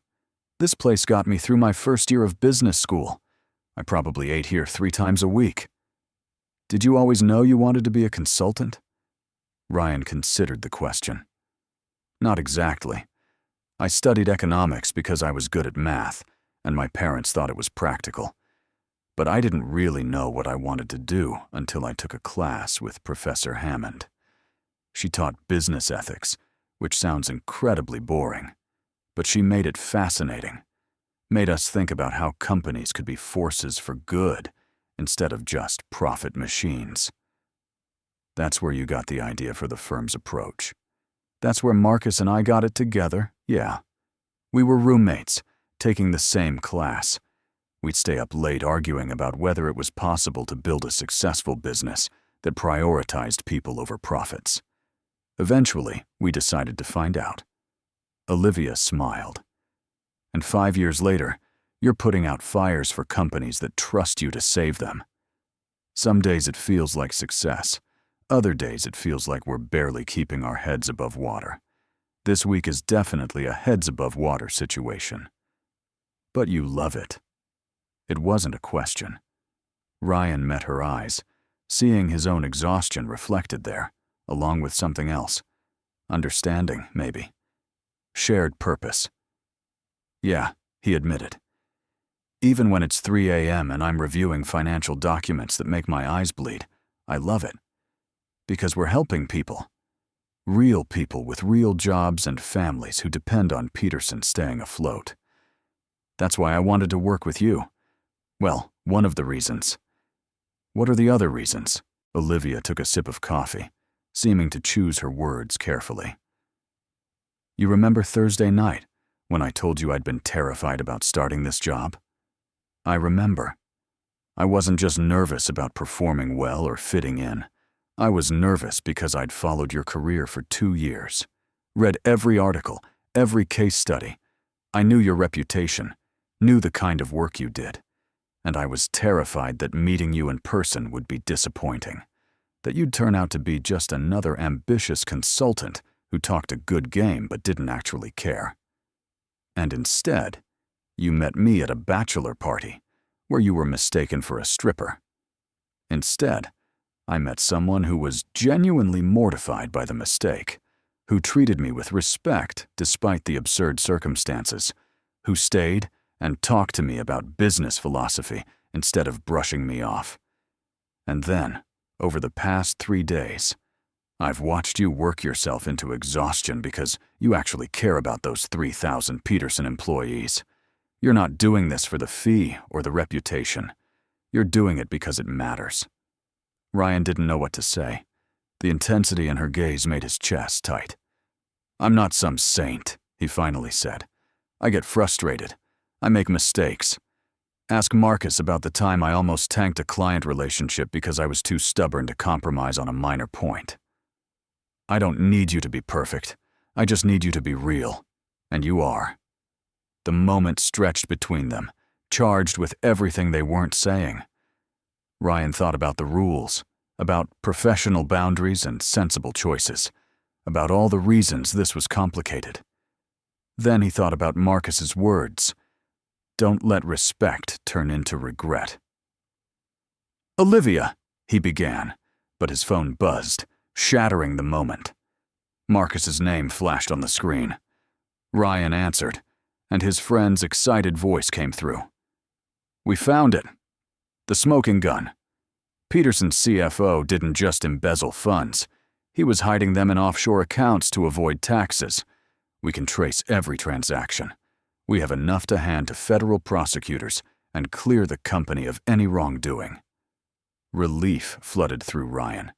S1: This place got me through my first year of business school. I probably ate here 3 times a week." "Did you always know you wanted to be a consultant?" Ryan considered the question. "Not exactly. I studied economics because I was good at math, and my parents thought it was practical. But I didn't really know what I wanted to do until I took a class with Professor Hammond. She taught business ethics, which sounds incredibly boring, but she made it fascinating, made us think about how companies could be forces for good instead of just profit machines. That's where you got the idea for the firm's approach. That's where Marcus and I got it together, yeah. We were roommates, taking the same class. We'd stay up late arguing about whether it was possible to build a successful business that prioritized people over profits. Eventually, we decided to find out. Olivia smiled. And 5 years later, you're putting out fires for companies that trust you to save them. Some days it feels like success. Other days it feels like we're barely keeping our heads above water. This week is definitely a heads above water situation. But you love it. It wasn't a question. Ryan met her eyes, seeing his own exhaustion reflected there, along with something else. Understanding, maybe. Shared purpose. "Yeah," he admitted. "Even when it's 3 a.m. and I'm reviewing financial documents that make my eyes bleed, I love it. Because we're helping people. Real people with real jobs and families who depend on Peterson staying afloat. That's why I wanted to work with you. Well, one of the reasons." "What are the other reasons?" Olivia took a sip of coffee, seeming to choose her words carefully. "You remember Thursday night, when I told you I'd been terrified about starting this job?" "I remember. I wasn't just nervous about performing well or fitting in. I was nervous because I'd followed your career for 2 years, read every article, every case study. I knew your reputation, knew the kind of work you did, and I was terrified that meeting you in person would be disappointing, that you'd turn out to be just another ambitious consultant who talked a good game but didn't actually care. And instead, you met me at a bachelor party, where you were mistaken for a stripper. Instead, I met someone who was genuinely mortified by the mistake, who treated me with respect despite the absurd circumstances, who stayed and talked to me about business philosophy instead of brushing me off. And then, over the past 3 days, I've watched you work yourself into exhaustion because you actually care about those 3,000 Peterson employees. You're not doing this for the fee or the reputation. You're doing it because it matters." Ryan didn't know what to say. The intensity in her gaze made his chest tight. "I'm not some saint," he finally said. "I get frustrated. I make mistakes. Ask Marcus about the time I almost tanked a client relationship because I was too stubborn to compromise on a minor point. I don't need you to be perfect. I just need you to be real. And you are." The moment stretched between them, charged with everything they weren't saying. Ryan thought about the rules, about professional boundaries and sensible choices, about all the reasons this was complicated. Then he thought about Marcus's words. Don't let respect turn into regret. "Olivia," he began, but his phone buzzed, shattering the moment. Marcus's name flashed on the screen. Ryan answered, and his friend's excited voice came through. "We found it. The smoking gun. Peterson's CFO didn't just embezzle funds. He was hiding them in offshore accounts to avoid taxes. We can trace every transaction. We have enough to hand to federal prosecutors and clear the company of any wrongdoing." Relief flooded through Ryan.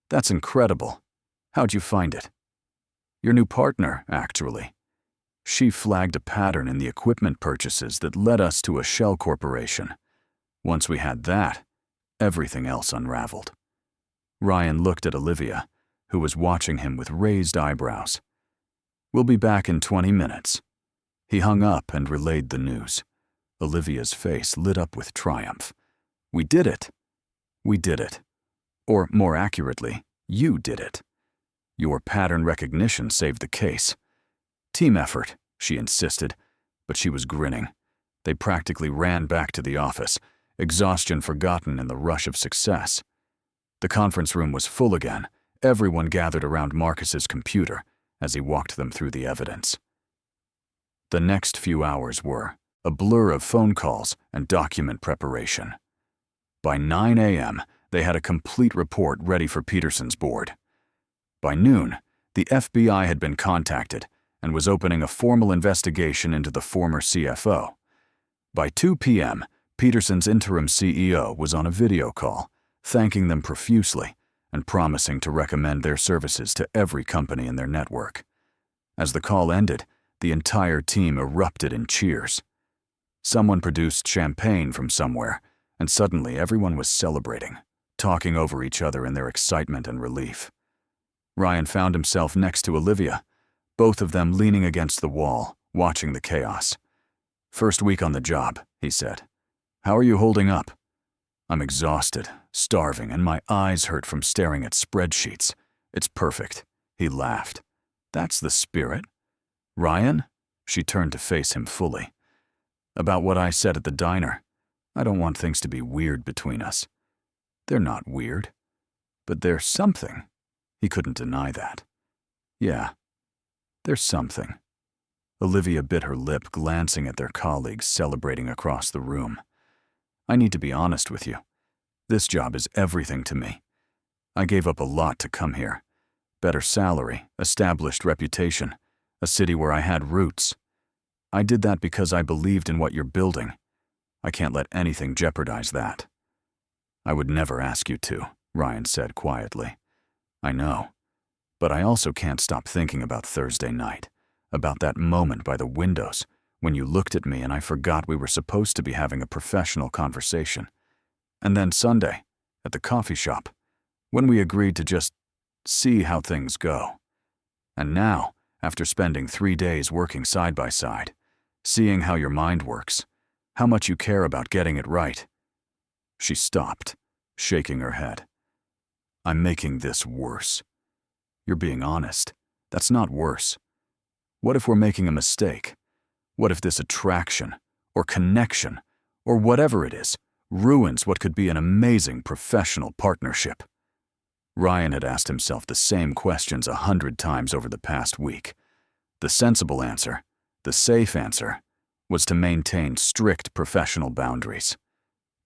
S1: "That's incredible. How'd you find it?" "Your new partner, actually. She flagged a pattern in the equipment purchases that led us to a shell corporation. Once we had that, everything else unraveled." Ryan looked at Olivia, who was watching him with raised eyebrows. "We'll be back in 20 minutes. He hung up and relayed the news. Olivia's face lit up with triumph. "We did it. We did it. Or more accurately, you did it. Your pattern recognition saved the case. Team effort," she insisted, but she was grinning. They practically ran back to the office, exhaustion forgotten in the rush of success. The conference room was full again, everyone gathered around Marcus's computer as he walked them through the evidence. The next few hours were a blur of phone calls and document preparation. By 9 a.m., they had a complete report ready for Peterson's board. By noon, the FBI had been contacted and was opening a formal investigation into the former CFO. By 2 p.m., Peterson's interim CEO was on a video call, thanking them profusely and promising to recommend their services to every company in their network. As the call ended, the entire team erupted in cheers. Someone produced champagne from somewhere, and suddenly everyone was celebrating, talking over each other in their excitement and relief. Ryan found himself next to Olivia, both of them leaning against the wall, watching the chaos. "First week on the job," he said. "How are you holding up?" "I'm exhausted, starving, and my eyes hurt from staring at spreadsheets. It's perfect," he laughed. "That's the spirit." "Ryan?" She turned to face him fully. "About what I said at the diner. I don't want things to be weird between us." "They're not weird. But there's something." He couldn't deny that. "Yeah, there's something." Olivia bit her lip, glancing at their colleagues celebrating across the room. "I need to be honest with you. This job is everything to me. I gave up a lot to come here. Better salary, established reputation, a city where I had roots. I did that because I believed in what you're building. I can't let anything jeopardize that." "I would never ask you to," Ryan said quietly. "I know. But I also can't stop thinking about Thursday night, about that moment by the windows when you looked at me and I forgot we were supposed to be having a professional conversation. And then Sunday, at the coffee shop, when we agreed to just see how things go. And now, after spending 3 days working side by side, seeing how your mind works, how much you care about getting it right." She stopped, shaking her head. "I'm making this worse." "You're being honest. That's not worse. What if we're making a mistake? What if this attraction, or connection, or whatever it is, ruins what could be an amazing professional partnership?" Ryan had asked himself the same questions 100 times over the past week. The sensible answer, the safe answer, was to maintain strict professional boundaries.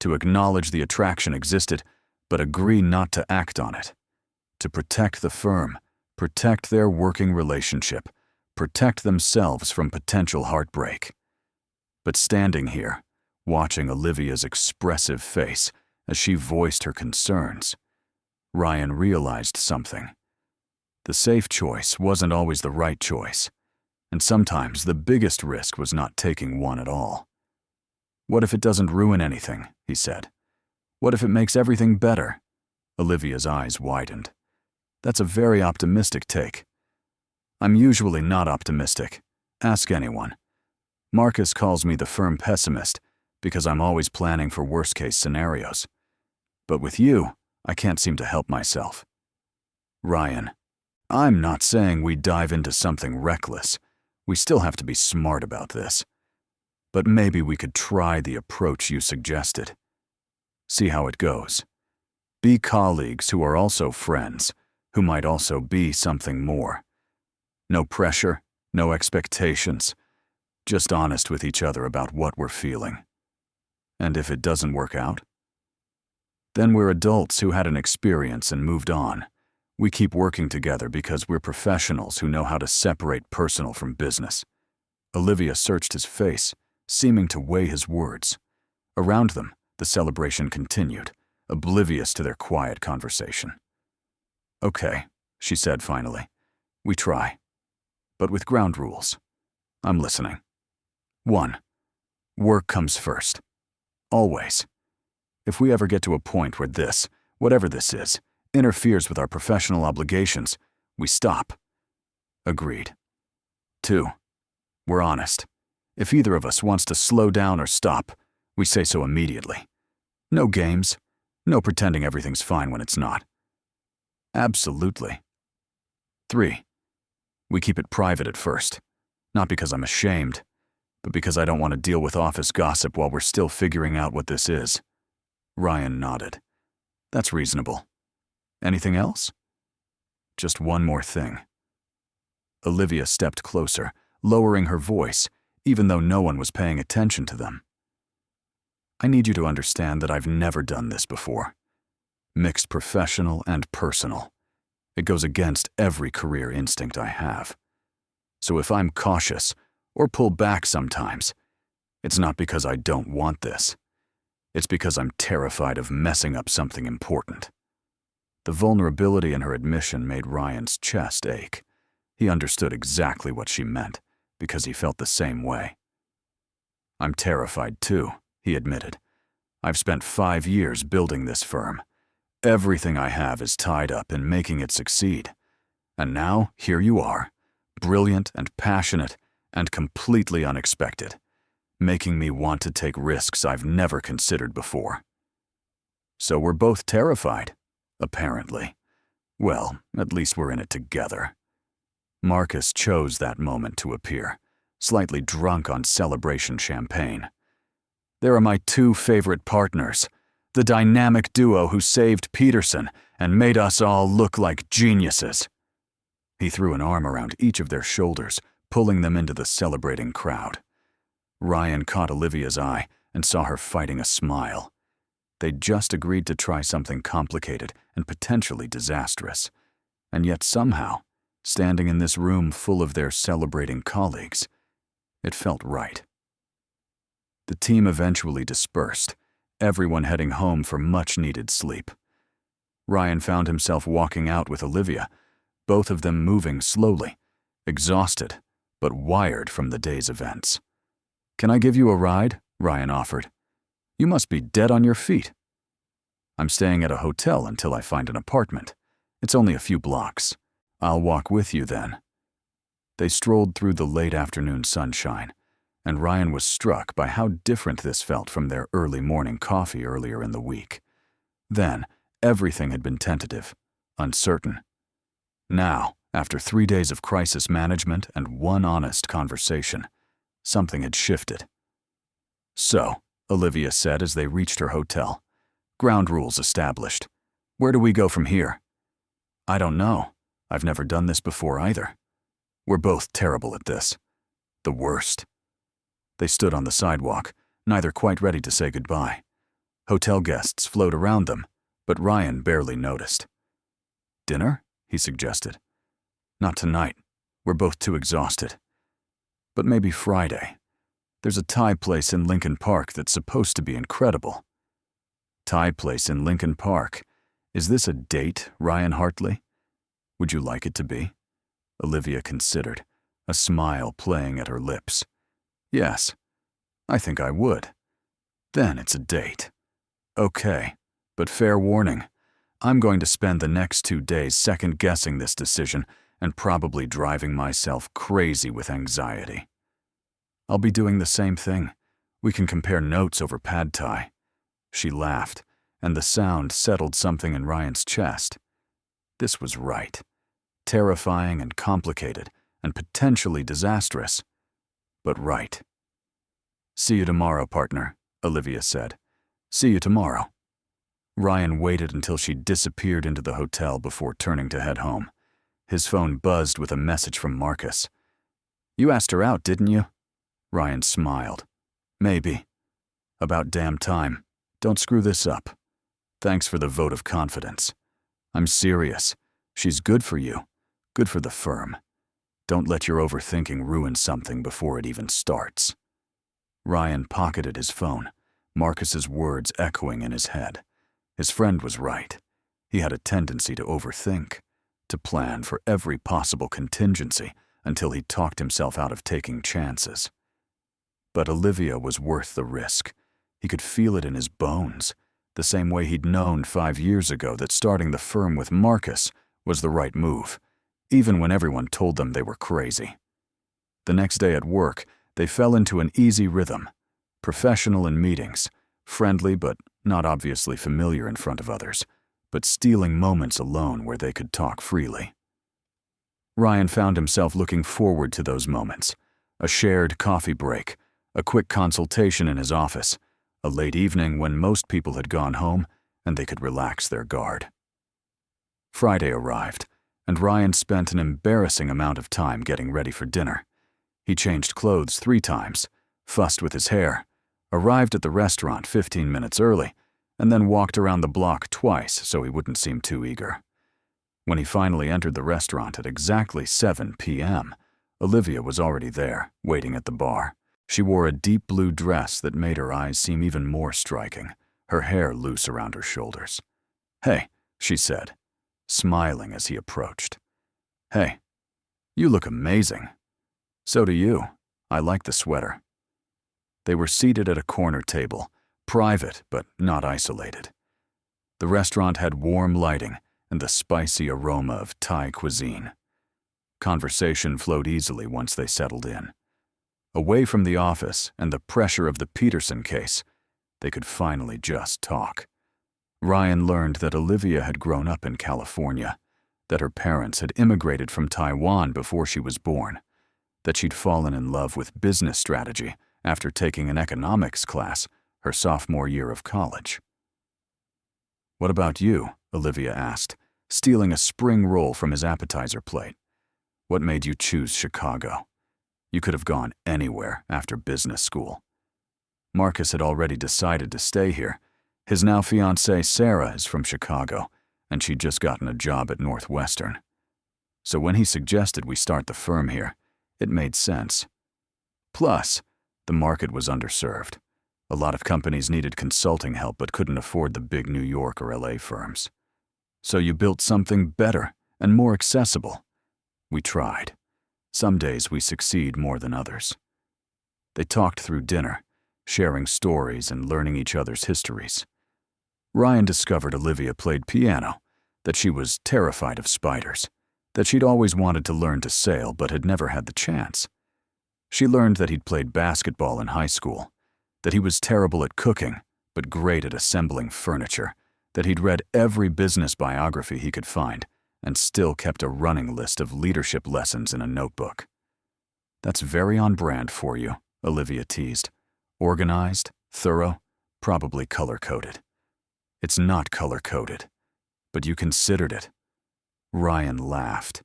S1: To acknowledge the attraction existed, but agree not to act on it. To protect the firm, protect their working relationship, protect themselves from potential heartbreak. But standing here, watching Olivia's expressive face as she voiced her concerns, Ryan realized something. The safe choice wasn't always the right choice, and sometimes the biggest risk was not taking one at all. "What if it doesn't ruin anything?" he said. "What if it makes everything better?" Olivia's eyes widened. "That's a very optimistic take." "I'm usually not optimistic. Ask anyone. Marcus calls me the firm pessimist because I'm always planning for worst-case scenarios. But with you, I can't seem to help myself." "Ryan, I'm not saying we dive into something reckless. We still have to be smart about this. But maybe we could try the approach you suggested. See how it goes. Be colleagues who are also friends, who might also be something more. No pressure, no expectations. Just honest with each other about what we're feeling. And if it doesn't work out? Then we're adults who had an experience and moved on. We keep working together because we're professionals who know how to separate personal from business. Olivia searched his face, seeming to weigh his words. Around them, the celebration continued, oblivious to their quiet conversation. Okay, she said finally. We try. But with ground rules. I'm listening. 1. Work comes first. Always. If we ever get to a point where this, whatever this is, interferes with our professional obligations, we stop. Agreed. 2. We're honest. If either of us wants to slow down or stop, we say so immediately. No games. No pretending everything's fine when it's not. Absolutely. 3. We keep it private at first. Not because I'm ashamed, but because I don't want to deal with office gossip while we're still figuring out what this is. Ryan nodded. That's reasonable. Anything else? Just one more thing. Olivia stepped closer, lowering her voice, even though no one was paying attention to them. I need you to understand that I've never done this before. Mixed professional and personal. It goes against every career instinct I have. So if I'm cautious, or pull back sometimes, it's not because I don't want this. It's because I'm terrified of messing up something important. The vulnerability in her admission made Ryan's chest ache. He understood exactly what she meant, because he felt the same way. I'm terrified too, he admitted. I've spent 5 years building this firm. Everything I have is tied up in making it succeed. And now, here you are, brilliant and passionate and completely unexpected, making me want to take risks I've never considered before. So we're both terrified, apparently. Well, at least we're in it together. Marcus chose that moment to appear, slightly drunk on celebration champagne. There are my 2 favorite partners, the dynamic duo who saved Peterson and made us all look like geniuses. He threw an arm around each of their shoulders, pulling them into the celebrating crowd. Ryan caught Olivia's eye and saw her fighting a smile. They'd just agreed to try something complicated and potentially disastrous. And yet somehow, standing in this room full of their celebrating colleagues, it felt right. The team eventually dispersed, everyone heading home for much-needed sleep. Ryan found himself walking out with Olivia, both of them moving slowly, exhausted, but wired from the day's events. Can I give you a ride? Ryan offered. You must be dead on your feet. I'm staying at a hotel until I find an apartment. It's only a few blocks. I'll walk with you then. They strolled through the late afternoon sunshine, and Ryan was struck by how different this felt from their early morning coffee earlier in the week. Then, everything had been tentative, uncertain. Now, after 3 days of crisis management and one honest conversation, something had shifted. So, Olivia said as they reached her hotel, ground rules established. Where do we go from here? I don't know. I've never done this before either. We're both terrible at this. The worst. They stood on the sidewalk, neither quite ready to say goodbye. Hotel guests flowed around them, but Ryan barely noticed. Dinner? He suggested. Not tonight. We're both too exhausted. But maybe Friday. There's a Thai place in Lincoln Park that's supposed to be incredible. Thai place in Lincoln Park. Is this a date, Ryan Hartley? Would you like it to be? Olivia considered, a smile playing at her lips. Yes, I think I would. Then it's a date. Okay, but fair warning. I'm going to spend the next 2 days second-guessing this decision and probably driving myself crazy with anxiety. I'll be doing the same thing. We can compare notes over pad thai. She laughed, and the sound settled something in Ryan's chest. This was right. Terrifying and complicated, and potentially disastrous. But right. See you tomorrow, partner, Olivia said. See you tomorrow. Ryan waited until she disappeared into the hotel before turning to head home. His phone buzzed with a message from Marcus. You asked her out, didn't you? Ryan smiled. Maybe. About damn time. Don't screw this up. Thanks for the vote of confidence. I'm serious. She's good for you, good for the firm. Don't let your overthinking ruin something before it even starts." Ryan pocketed his phone, Marcus's words echoing in his head. His friend was right. He had a tendency to overthink, to plan for every possible contingency until he talked himself out of taking chances. But Olivia was worth the risk. He could feel it in his bones, the same way he'd known 5 years ago that starting the firm with Marcus was the right move, even when everyone told them they were crazy. The next day at work, they fell into an easy rhythm, professional in meetings, friendly but not obviously familiar in front of others, but stealing moments alone where they could talk freely. Ryan found himself looking forward to those moments, a shared coffee break, a quick consultation in his office, a late evening when most people had gone home and they could relax their guard. Friday arrived, and Ryan spent an embarrassing amount of time getting ready for dinner. He changed clothes 3 times, fussed with his hair, arrived at the restaurant 15 minutes early, and then walked around the block twice so he wouldn't seem too eager. When he finally entered the restaurant at exactly 7 p.m., Olivia was already there, waiting at the bar. She wore a deep blue dress that made her eyes seem even more striking, her hair loose around her shoulders. "Hey," she said, smiling as he approached. "Hey, you look amazing." "So do you. I like the sweater." They were seated at a corner table, private but not isolated. The restaurant had warm lighting and the spicy aroma of Thai cuisine. Conversation flowed easily once they settled in. Away from the office and the pressure of the Peterson case, they could finally just talk. Ryan learned that Olivia had grown up in California, that her parents had immigrated from Taiwan before she was born, that she'd fallen in love with business strategy after taking an economics class her sophomore year of college. "What about you?" Olivia asked, stealing a spring roll from his appetizer plate. "What made you choose Chicago? You could have gone anywhere after business school." Marcus had already decided to stay here. His now fiancée Sarah is from Chicago, and she'd just gotten a job at Northwestern. So when he suggested we start the firm here, it made sense. Plus, the market was underserved. A lot of companies needed consulting help but couldn't afford the big New York or LA firms. So you built something better and more accessible. We tried. Some days we succeed more than others. They talked through dinner, sharing stories and learning each other's histories. Ryan discovered Olivia played piano, that she was terrified of spiders, that she'd always wanted to learn to sail but had never had the chance. She learned that he'd played basketball in high school, that he was terrible at cooking but great at assembling furniture, that he'd read every business biography he could find and still kept a running list of leadership lessons in a notebook. "That's very on brand for you," Olivia teased. "Organized, thorough, probably color-coded." "It's not color-coded, but you considered it." Ryan laughed,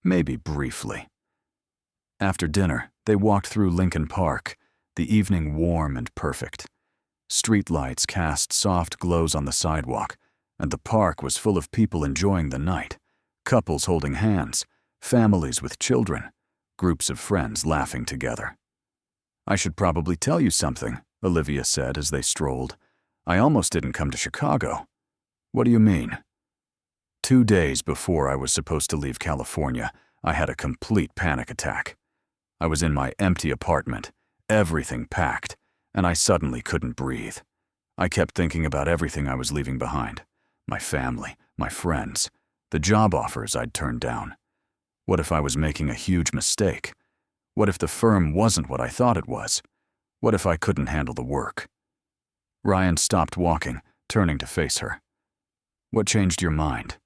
S1: maybe briefly. After dinner, they walked through Lincoln Park, the evening warm and perfect. Street lights cast soft glows on the sidewalk, and the park was full of people enjoying the night, couples holding hands, families with children, groups of friends laughing together. "I should probably tell you something," Olivia said as they strolled. "I almost didn't come to Chicago." "What do you mean?" 2 days before I was supposed to leave California, I had a complete panic attack. I was in my empty apartment, everything packed, and I suddenly couldn't breathe. I kept thinking about everything I was leaving behind. My family, my friends, the job offers I'd turned down. What if I was making a huge mistake? What if the firm wasn't what I thought it was? What if I couldn't handle the work? Ryan stopped walking, turning to face her. "What changed your mind?"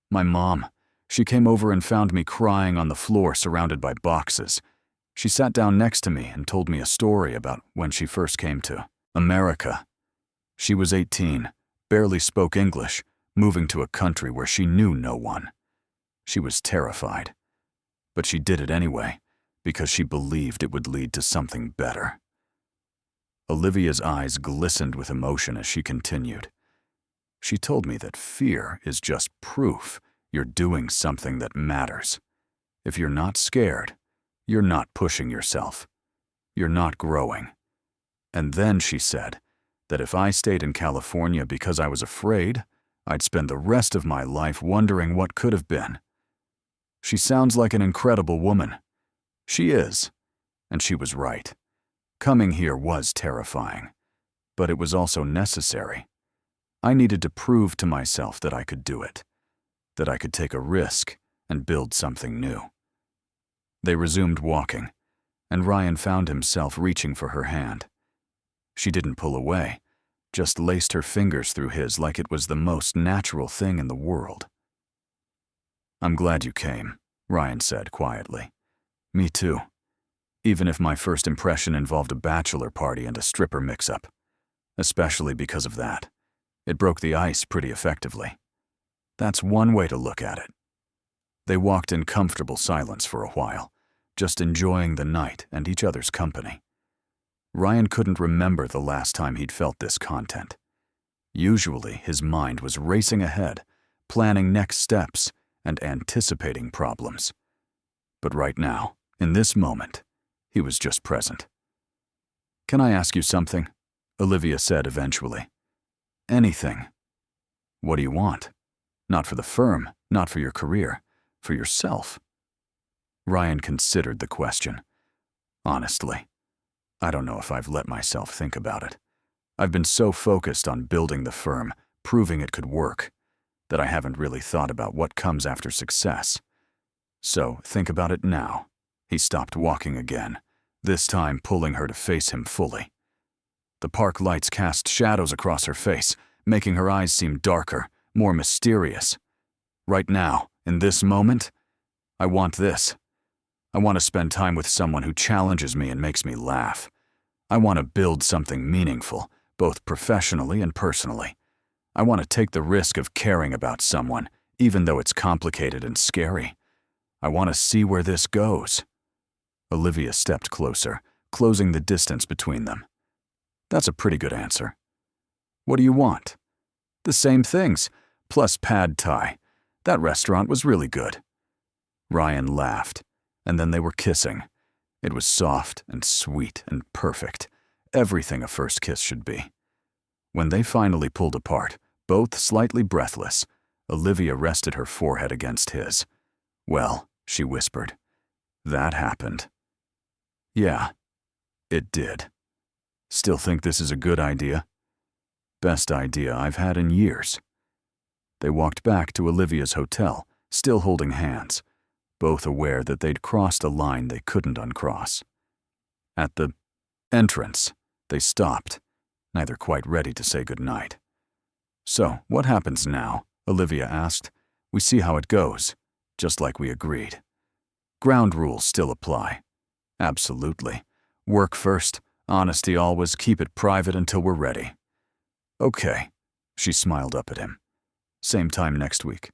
S1: "My mom. She came over and found me crying on the floor surrounded by boxes. She sat down next to me and told me a story about when she first came to America. She was 18, barely spoke English, moving to a country where she knew no one. She was terrified. But she did it anyway, because she believed it would lead to something better." Olivia's eyes glistened with emotion as she continued. "She told me that fear is just proof you're doing something that matters. If you're not scared, you're not pushing yourself. You're not growing. And then she said that if I stayed in California because I was afraid, I'd spend the rest of my life wondering what could have been. She sounds like an incredible woman. She is. And she was right. Coming here was terrifying. But it was also necessary. I needed to prove to myself that I could do it. That I could take a risk and build something new. They resumed walking, and Ryan found himself reaching for her hand. She didn't pull away, just laced her fingers through his like it was the most natural thing in the world. "I'm glad you came," Ryan said quietly. "Me too. Even if my first impression involved a bachelor party and a stripper mix-up. Especially because of that. It broke the ice pretty effectively. That's one way to look at it." They walked in comfortable silence for a while, just enjoying the night and each other's company. Ryan couldn't remember the last time he'd felt this content. Usually, his mind was racing ahead, planning next steps and anticipating problems. But right now, in this moment, he was just present. "Can I ask you something?" Olivia said eventually. "Anything." "What do you want? Not for the firm, not for your career, for yourself." Ryan considered the question. "Honestly, I don't know if I've let myself think about it. I've been so focused on building the firm, proving it could work, that I haven't really thought about what comes after success. So think about it now." He stopped walking again, this time pulling her to face him fully. The park lights cast shadows across her face, making her eyes seem darker, more mysterious. "Right now, in this moment, I want this. I want to spend time with someone who challenges me and makes me laugh. I want to build something meaningful, both professionally and personally. I want to take the risk of caring about someone, even though it's complicated and scary. I want to see where this goes." Olivia stepped closer, closing the distance between them. "That's a pretty good answer. What do you want?" "The same things, plus pad thai. That restaurant was really good." Ryan laughed, and then they were kissing. It was soft and sweet and perfect, everything a first kiss should be. When they finally pulled apart, both slightly breathless, Olivia rested her forehead against his. "Well," she whispered, "that happened." "Yeah, it did. Still think this is a good idea?" "Best idea I've had in years." They walked back to Olivia's hotel, still holding hands, both aware that they'd crossed a line they couldn't uncross. At the entrance, they stopped, neither quite ready to say goodnight. "So, what happens now?" Olivia asked. "We see how it goes, just like we agreed." "Ground rules still apply." "Absolutely. Work first. Honesty always, keep it private until we're ready." "Okay." She smiled up at him. "Same time next week."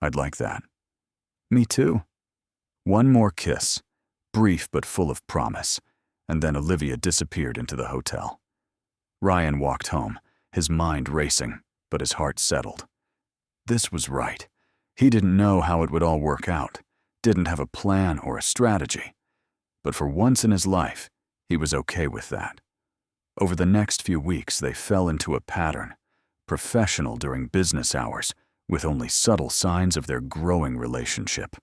S1: "I'd like that." "Me too." One more kiss, brief but full of promise, and then Olivia disappeared into the hotel. Ryan walked home, his mind racing, but his heart settled. This was right. He didn't know how it would all work out, didn't have a plan or a strategy. But for once in his life, he was okay with that. Over the next few weeks, they fell into a pattern, professional during business hours, with only subtle signs of their growing relationship.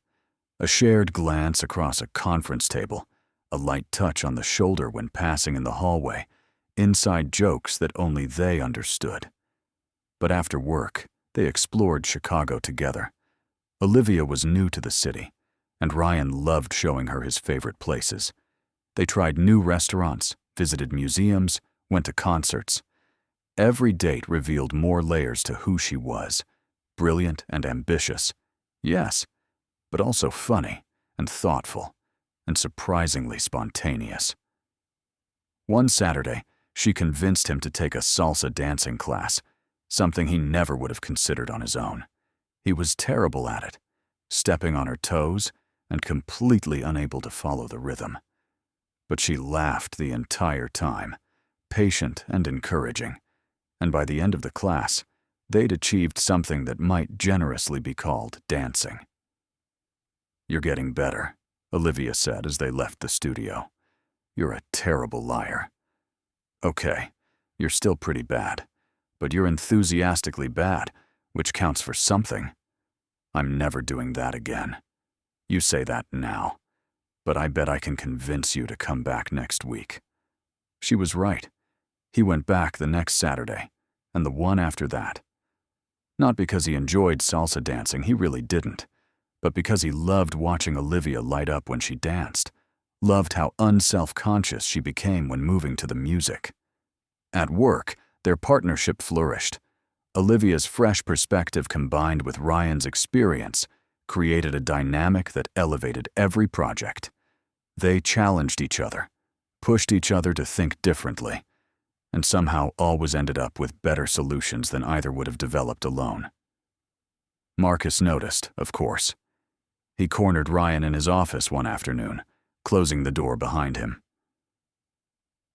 S1: A shared glance across a conference table, a light touch on the shoulder when passing in the hallway, inside jokes that only they understood. But after work, they explored Chicago together. Olivia was new to the city, and Ryan loved showing her his favorite places. They tried new restaurants, visited museums, went to concerts. Every date revealed more layers to who she was. Brilliant and ambitious, yes, but also funny and thoughtful and surprisingly spontaneous. One Saturday, she convinced him to take a salsa dancing class, something he never would have considered on his own. He was terrible at it, stepping on her toes and completely unable to follow the rhythm. But she laughed the entire time, patient and encouraging, and by the end of the class, They'd achieved something that might generously be called dancing. "You're getting better," Olivia said as they left the studio. "You're a terrible liar. Okay, you're still pretty bad, but you're enthusiastically bad, which counts for something. I'm never doing that again. You say that now, but I bet I can convince you to come back next week." She was right. He went back the next Saturday, and the one after that. Not because he enjoyed salsa dancing, he really didn't, but because he loved watching Olivia light up when she danced, loved how unself-conscious she became when moving to the music. At work, their partnership flourished. Olivia's fresh perspective combined with Ryan's experience created a dynamic that elevated every project. They challenged each other, pushed each other to think differently, and somehow always ended up with better solutions than either would have developed alone. Marcus noticed, of course. He cornered Ryan in his office one afternoon, closing the door behind him.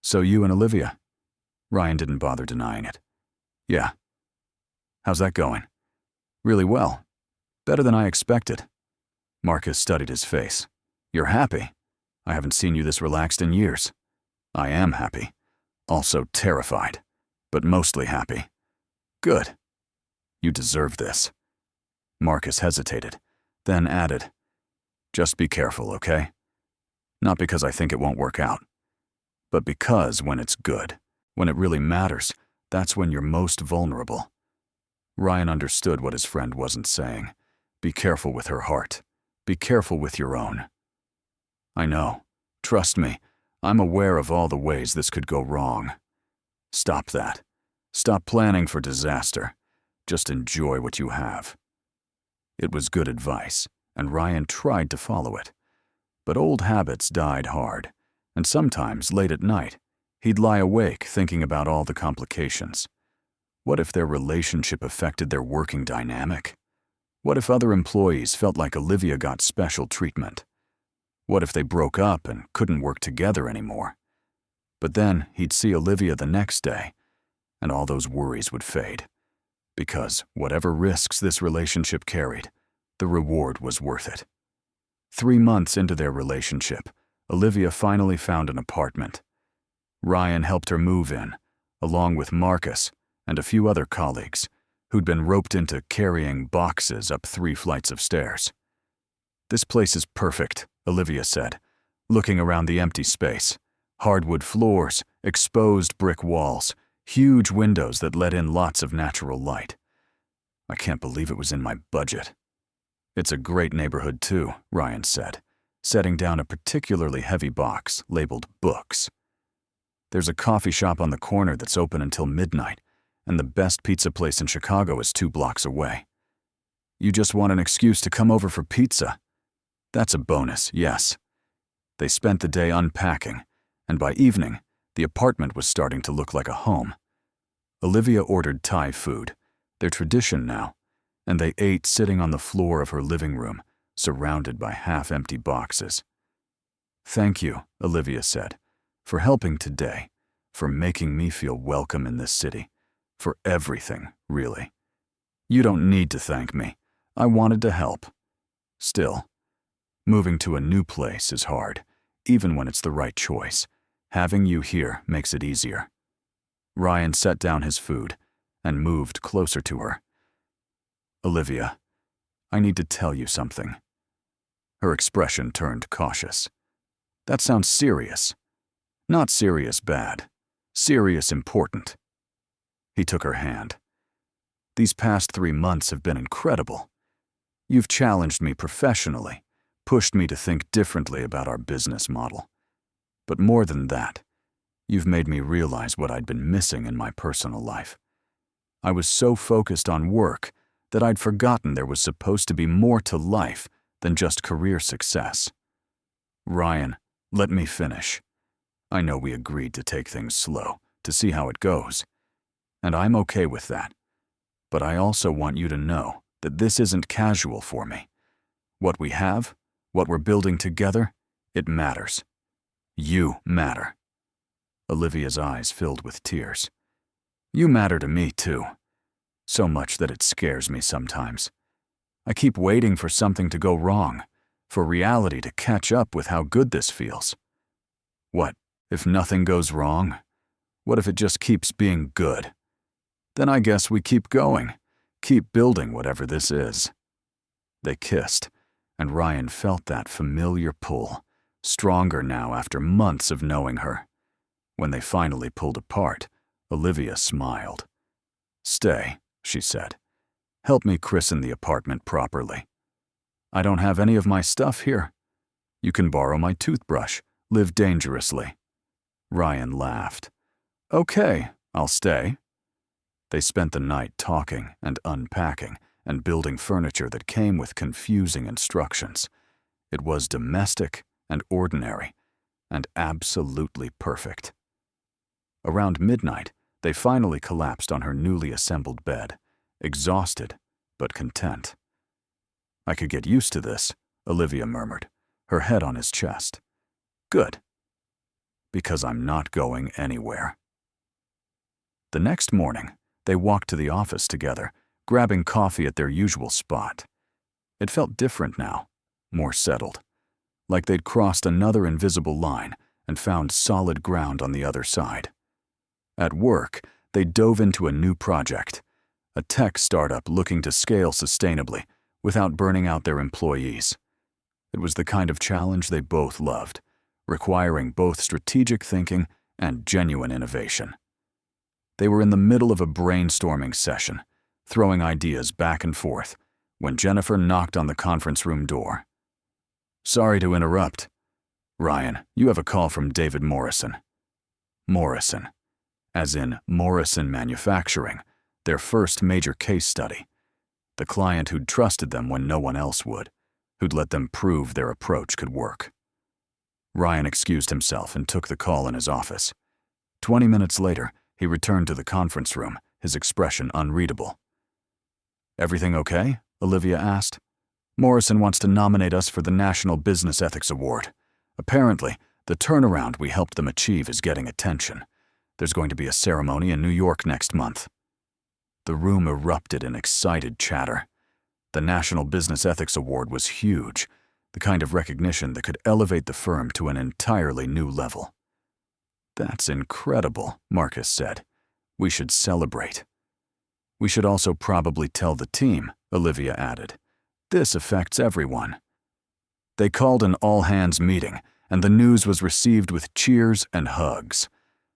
S1: "So you and Olivia?" Ryan didn't bother denying it. "Yeah. How's that going?" "Really well. Better than I expected." Marcus studied his face. "You're happy. I haven't seen you this relaxed in years." "I am happy. Also terrified, but mostly happy." "Good. You deserve this." Marcus hesitated, then added, "Just be careful, okay? Not because I think it won't work out, but because when it's good, when it really matters, that's when you're most vulnerable." Ryan understood what his friend wasn't saying. Be careful with her heart. Be careful with your own. "I know. Trust me. I'm aware of all the ways this could go wrong." "Stop that. Stop planning for disaster. Just enjoy what you have." It was good advice, and Ryan tried to follow it. But old habits died hard, and sometimes, late at night, he'd lie awake thinking about all the complications. What if their relationship affected their working dynamic? What if other employees felt like Olivia got special treatment? What if they broke up and couldn't work together anymore? But then he'd see Olivia the next day, and all those worries would fade. Because whatever risks this relationship carried, the reward was worth it. 3 months into their relationship, Olivia finally found an apartment. Ryan helped her move in, along with Marcus and a few other colleagues who'd been roped into carrying boxes up 3 flights of stairs. "This place is perfect," Olivia said, looking around the empty space. Hardwood floors, exposed brick walls, huge windows that let in lots of natural light. "I can't believe it was in my budget." "It's a great neighborhood too," Ryan said, setting down a particularly heavy box labeled books. "There's a coffee shop on the corner that's open until midnight, and the best pizza place in Chicago is 2 blocks away." "You just want an excuse to come over for pizza?" "That's a bonus, yes." They spent the day unpacking, and by evening, the apartment was starting to look like a home. Olivia ordered Thai food, their tradition now, and they ate sitting on the floor of her living room, surrounded by half-empty boxes. "Thank you," Olivia said, "for helping today, for making me feel welcome in this city, for everything, really. You don't need to thank me. I wanted to help. Still, moving to a new place is hard, even when it's the right choice. Having you here makes it easier." Ryan set down his food and moved closer to her. "Olivia, I need to tell you something." Her expression turned cautious. "That sounds serious." "Not serious bad. Serious important." He took her hand. "These past 3 months have been incredible. You've challenged me professionally, pushed me to think differently about our business model. But more than that, you've made me realize what I'd been missing in my personal life. I was so focused on work that I'd forgotten there was supposed to be more to life than just career success." "Ryan, let me finish. I know we agreed to take things slow, to see how it goes. And I'm okay with that. But I also want you to know that this isn't casual for me. What we have, what we're building together, it matters. You matter." Olivia's eyes filled with tears. "You matter to me, too. so much that it scares me sometimes. I keep waiting for something to go wrong, for reality to catch up with how good this feels. What if nothing goes wrong? What if it just keeps being good? Then I guess we keep going, keep building whatever this is. They kissed, and Ryan felt that familiar pull, stronger now after months of knowing her. When they finally pulled apart, Olivia smiled. "Stay," she said. "Help me christen the apartment properly. I don't have any of my stuff here. You can borrow my toothbrush. Live dangerously." Ryan laughed. "Okay, I'll stay." They spent the night talking and unpacking and building furniture that came with confusing instructions. It was domestic and ordinary and absolutely perfect. Around midnight, they finally collapsed on her newly assembled bed, exhausted but content. "I could get used to this," Olivia murmured, her head on his chest. "Good. Because I'm not going anywhere." The next morning, they walked to the office together, grabbing coffee at their usual spot. It felt different now, more settled, like they'd crossed another invisible line and found solid ground on the other side. At work, they dove into a new project, a tech startup looking to scale sustainably without burning out their employees. It was the kind of challenge they both loved, requiring both strategic thinking and genuine innovation. They were in the middle of a brainstorming session, throwing ideas back and forth, when Jennifer knocked on the conference room door. "Sorry to interrupt. Ryan, you have a call from David Morrison." Morrison, as in Morrison Manufacturing, their first major case study. The client who'd trusted them when no one else would, who'd let them prove their approach could work. Ryan excused himself and took the call in his office. 20 minutes later, he returned to the conference room, his expression unreadable. "Everything okay?" Olivia asked. "Morrison wants to nominate us for the National Business Ethics Award. Apparently, the turnaround we helped them achieve is getting attention. There's going to be a ceremony in New York next month." The room erupted in excited chatter. The National Business Ethics Award was huge, the kind of recognition that could elevate the firm to an entirely new level. "That's incredible," Marcus said. "We should celebrate." "We should also probably tell the team," Olivia added. "This affects everyone." They called an all-hands meeting, and the news was received with cheers and hugs.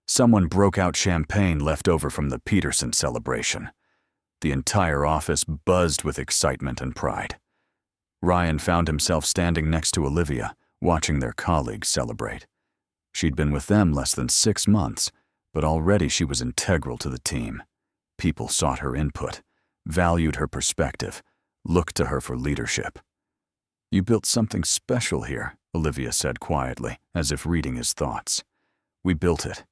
S1: Someone broke out champagne left over from the Peterson celebration. The entire office buzzed with excitement and pride. Ryan found himself standing next to Olivia, watching their colleagues celebrate. She'd been with them less than 6 months, but already she was integral to the team. People sought her input, valued her perspective, looked to her for leadership. "You built something special here," Olivia said quietly, as if reading his thoughts. "We built it.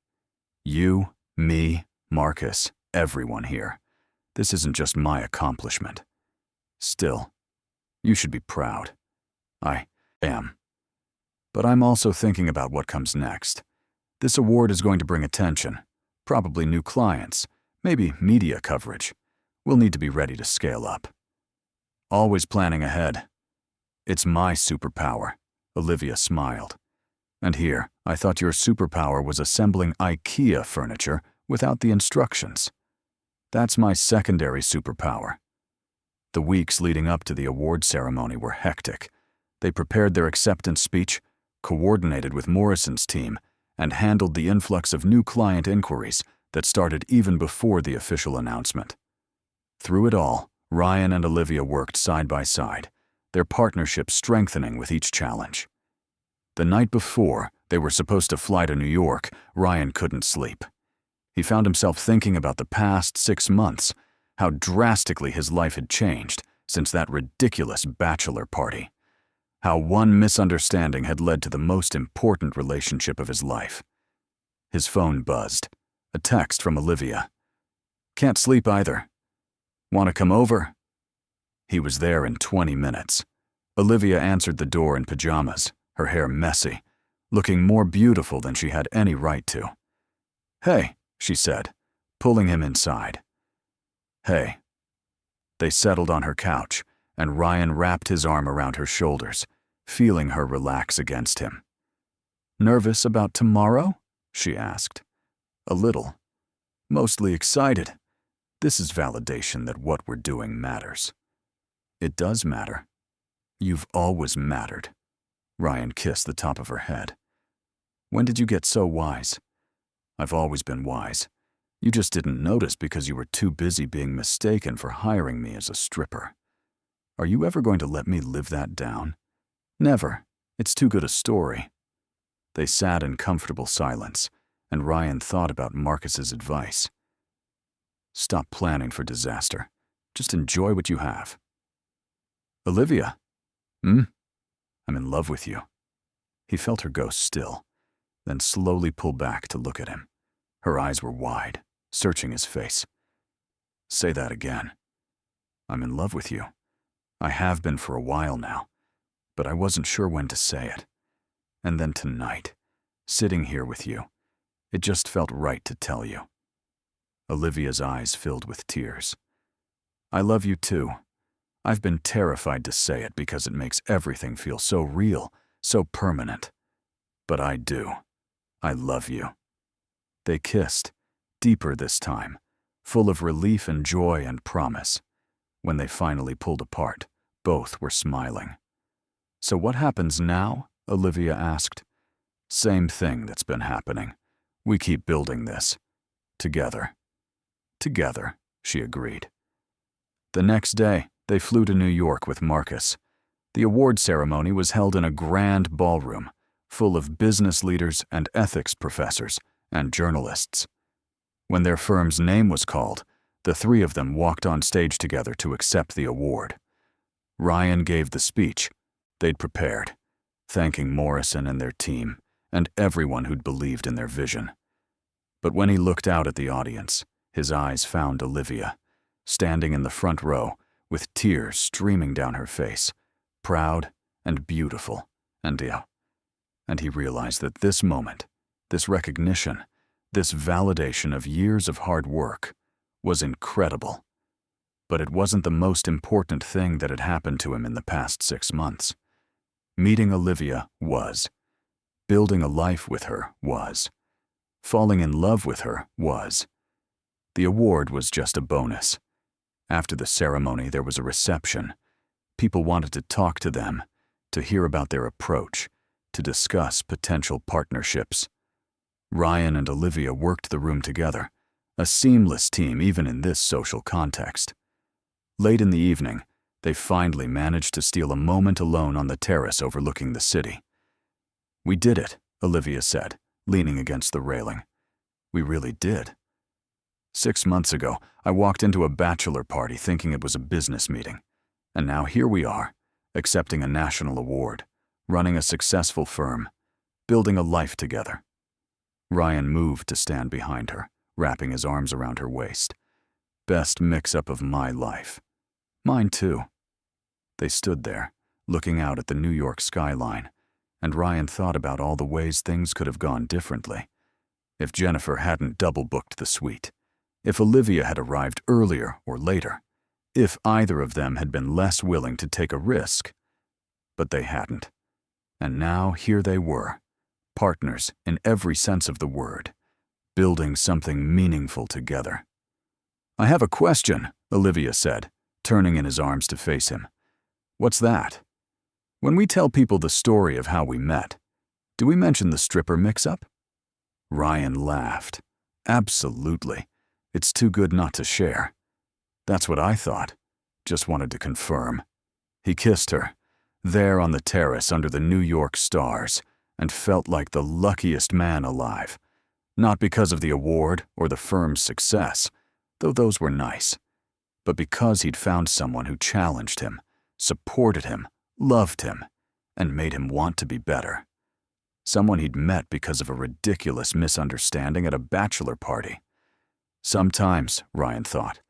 S1: You, me, Marcus, everyone here. This isn't just my accomplishment. Still, you should be proud." "I am. But I'm also thinking about what comes next. This award is going to bring attention, probably new clients, maybe media coverage. We'll need to be ready to scale up." "Always planning ahead. It's my superpower," Olivia smiled. "And here, I thought your superpower was assembling IKEA furniture without the instructions. That's my secondary superpower." The weeks leading up to the award ceremony were hectic. They prepared their acceptance speech, coordinated with Morrison's team, and handled the influx of new client inquiries that started even before the official announcement. Through it all, Ryan and Olivia worked side by side, their partnership strengthening with each challenge. The night before they were supposed to fly to New York, Ryan couldn't sleep. He found himself thinking about the past 6 months, how drastically his life had changed since that ridiculous bachelor party, how one misunderstanding had led to the most important relationship of his life. His phone buzzed, a text from Olivia. "Can't sleep either. Want to come over?" He was there in 20 minutes. Olivia answered the door in pajamas, her hair messy, looking more beautiful than she had any right to. "Hey," she said, pulling him inside. "Hey, They settled on her couch, and Ryan wrapped his arm around her shoulders, feeling her relax against him. "Nervous about tomorrow?" she asked. "A little. Mostly excited. This is validation that what we're doing matters." "It does matter. You've always mattered." Ryan kissed the top of her head. "When did you get so wise?" "I've always been wise. You just didn't notice because you were too busy being mistaken for hiring me as a stripper. Are you ever going to let me live that down?" "Never. It's too good a story." They sat in comfortable silence, and Ryan thought about Marcus's advice. "Stop planning for disaster. Just enjoy what you have." "Olivia." "I'm in love with you." He felt her go still, then slowly pull back to look at him. Her eyes were wide, searching his face. "Say that again." "I'm in love with you. I have been for a while now, but I wasn't sure when to say it. And then tonight, sitting here with you, it just felt right to tell you." Olivia's eyes filled with tears. "I love you too. I've been terrified to say it because it makes everything feel so real, so permanent. But I do. I love you." They kissed, deeper this time, full of relief and joy and promise. When they finally pulled apart, both were smiling. "So what happens now?" Olivia asked. "Same thing that's been happening. We keep building this. Together." "Together," she agreed. The next day, they flew to New York with Marcus. The award ceremony was held in a grand ballroom, full of business leaders and ethics professors and journalists. When their firm's name was called, the three of them walked on stage together to accept the award. Ryan gave the speech they'd prepared, thanking Morrison and their team and everyone who'd believed in their vision. But when he looked out at the audience, his eyes found Olivia, standing in the front row with tears streaming down her face, proud and beautiful, and he realized that this moment, this recognition, this validation of years of hard work, was incredible. But it wasn't the most important thing that had happened to him in the past 6 months. Meeting Olivia was. Building a life with her was. Falling in love with her was. The award was just a bonus. After the ceremony, there was a reception. People wanted to talk to them, to hear about their approach, to discuss potential partnerships. Ryan and Olivia worked the room together, a seamless team even in this social context. Late in the evening, they finally managed to steal a moment alone on the terrace overlooking the city. "We did it," Olivia said, leaning against the railing. "We really did. 6 months ago, I walked into a bachelor party thinking it was a business meeting. And now here we are, accepting a national award, running a successful firm, building a life together." Ryan moved to stand behind her, wrapping his arms around her waist. "Best mix-up of my life." "Mine too." They stood there, looking out at the New York skyline, and Ryan thought about all the ways things could have gone differently. If Jennifer hadn't double-booked the suite, if Olivia had arrived earlier or later, if either of them had been less willing to take a risk. But they hadn't. And now here they were, partners in every sense of the word, building something meaningful together. "I have a question," Olivia said, turning in his arms to face him. "What's that?" "When we tell people the story of how we met, do we mention the stripper mix-up?" Ryan laughed. "Absolutely. It's too good not to share." "That's what I thought. Just wanted to confirm." He kissed her, there on the terrace under the New York stars, and felt like the luckiest man alive. Not because of the award or the firm's success, though those were nice, but because he'd found someone who challenged him, supported him, loved him, and made him want to be better. Someone he'd met because of a ridiculous misunderstanding at a bachelor party. Sometimes, Ryan thought,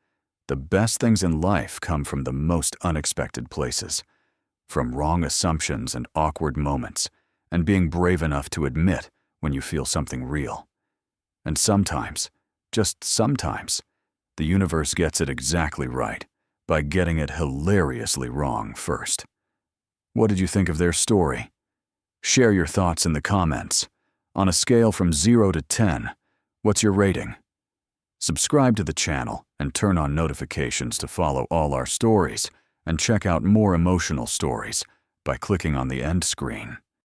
S1: the best things in life come from the most unexpected places, from wrong assumptions and awkward moments, and being brave enough to admit when you feel something real. And sometimes, just sometimes, the universe gets it exactly right, by getting it hilariously wrong first. What did you think of their story? Share your thoughts in the comments. On a scale from 0 to 10, what's your rating? Subscribe to the channel and turn on notifications to follow all our stories and check out more emotional stories by clicking on the end screen.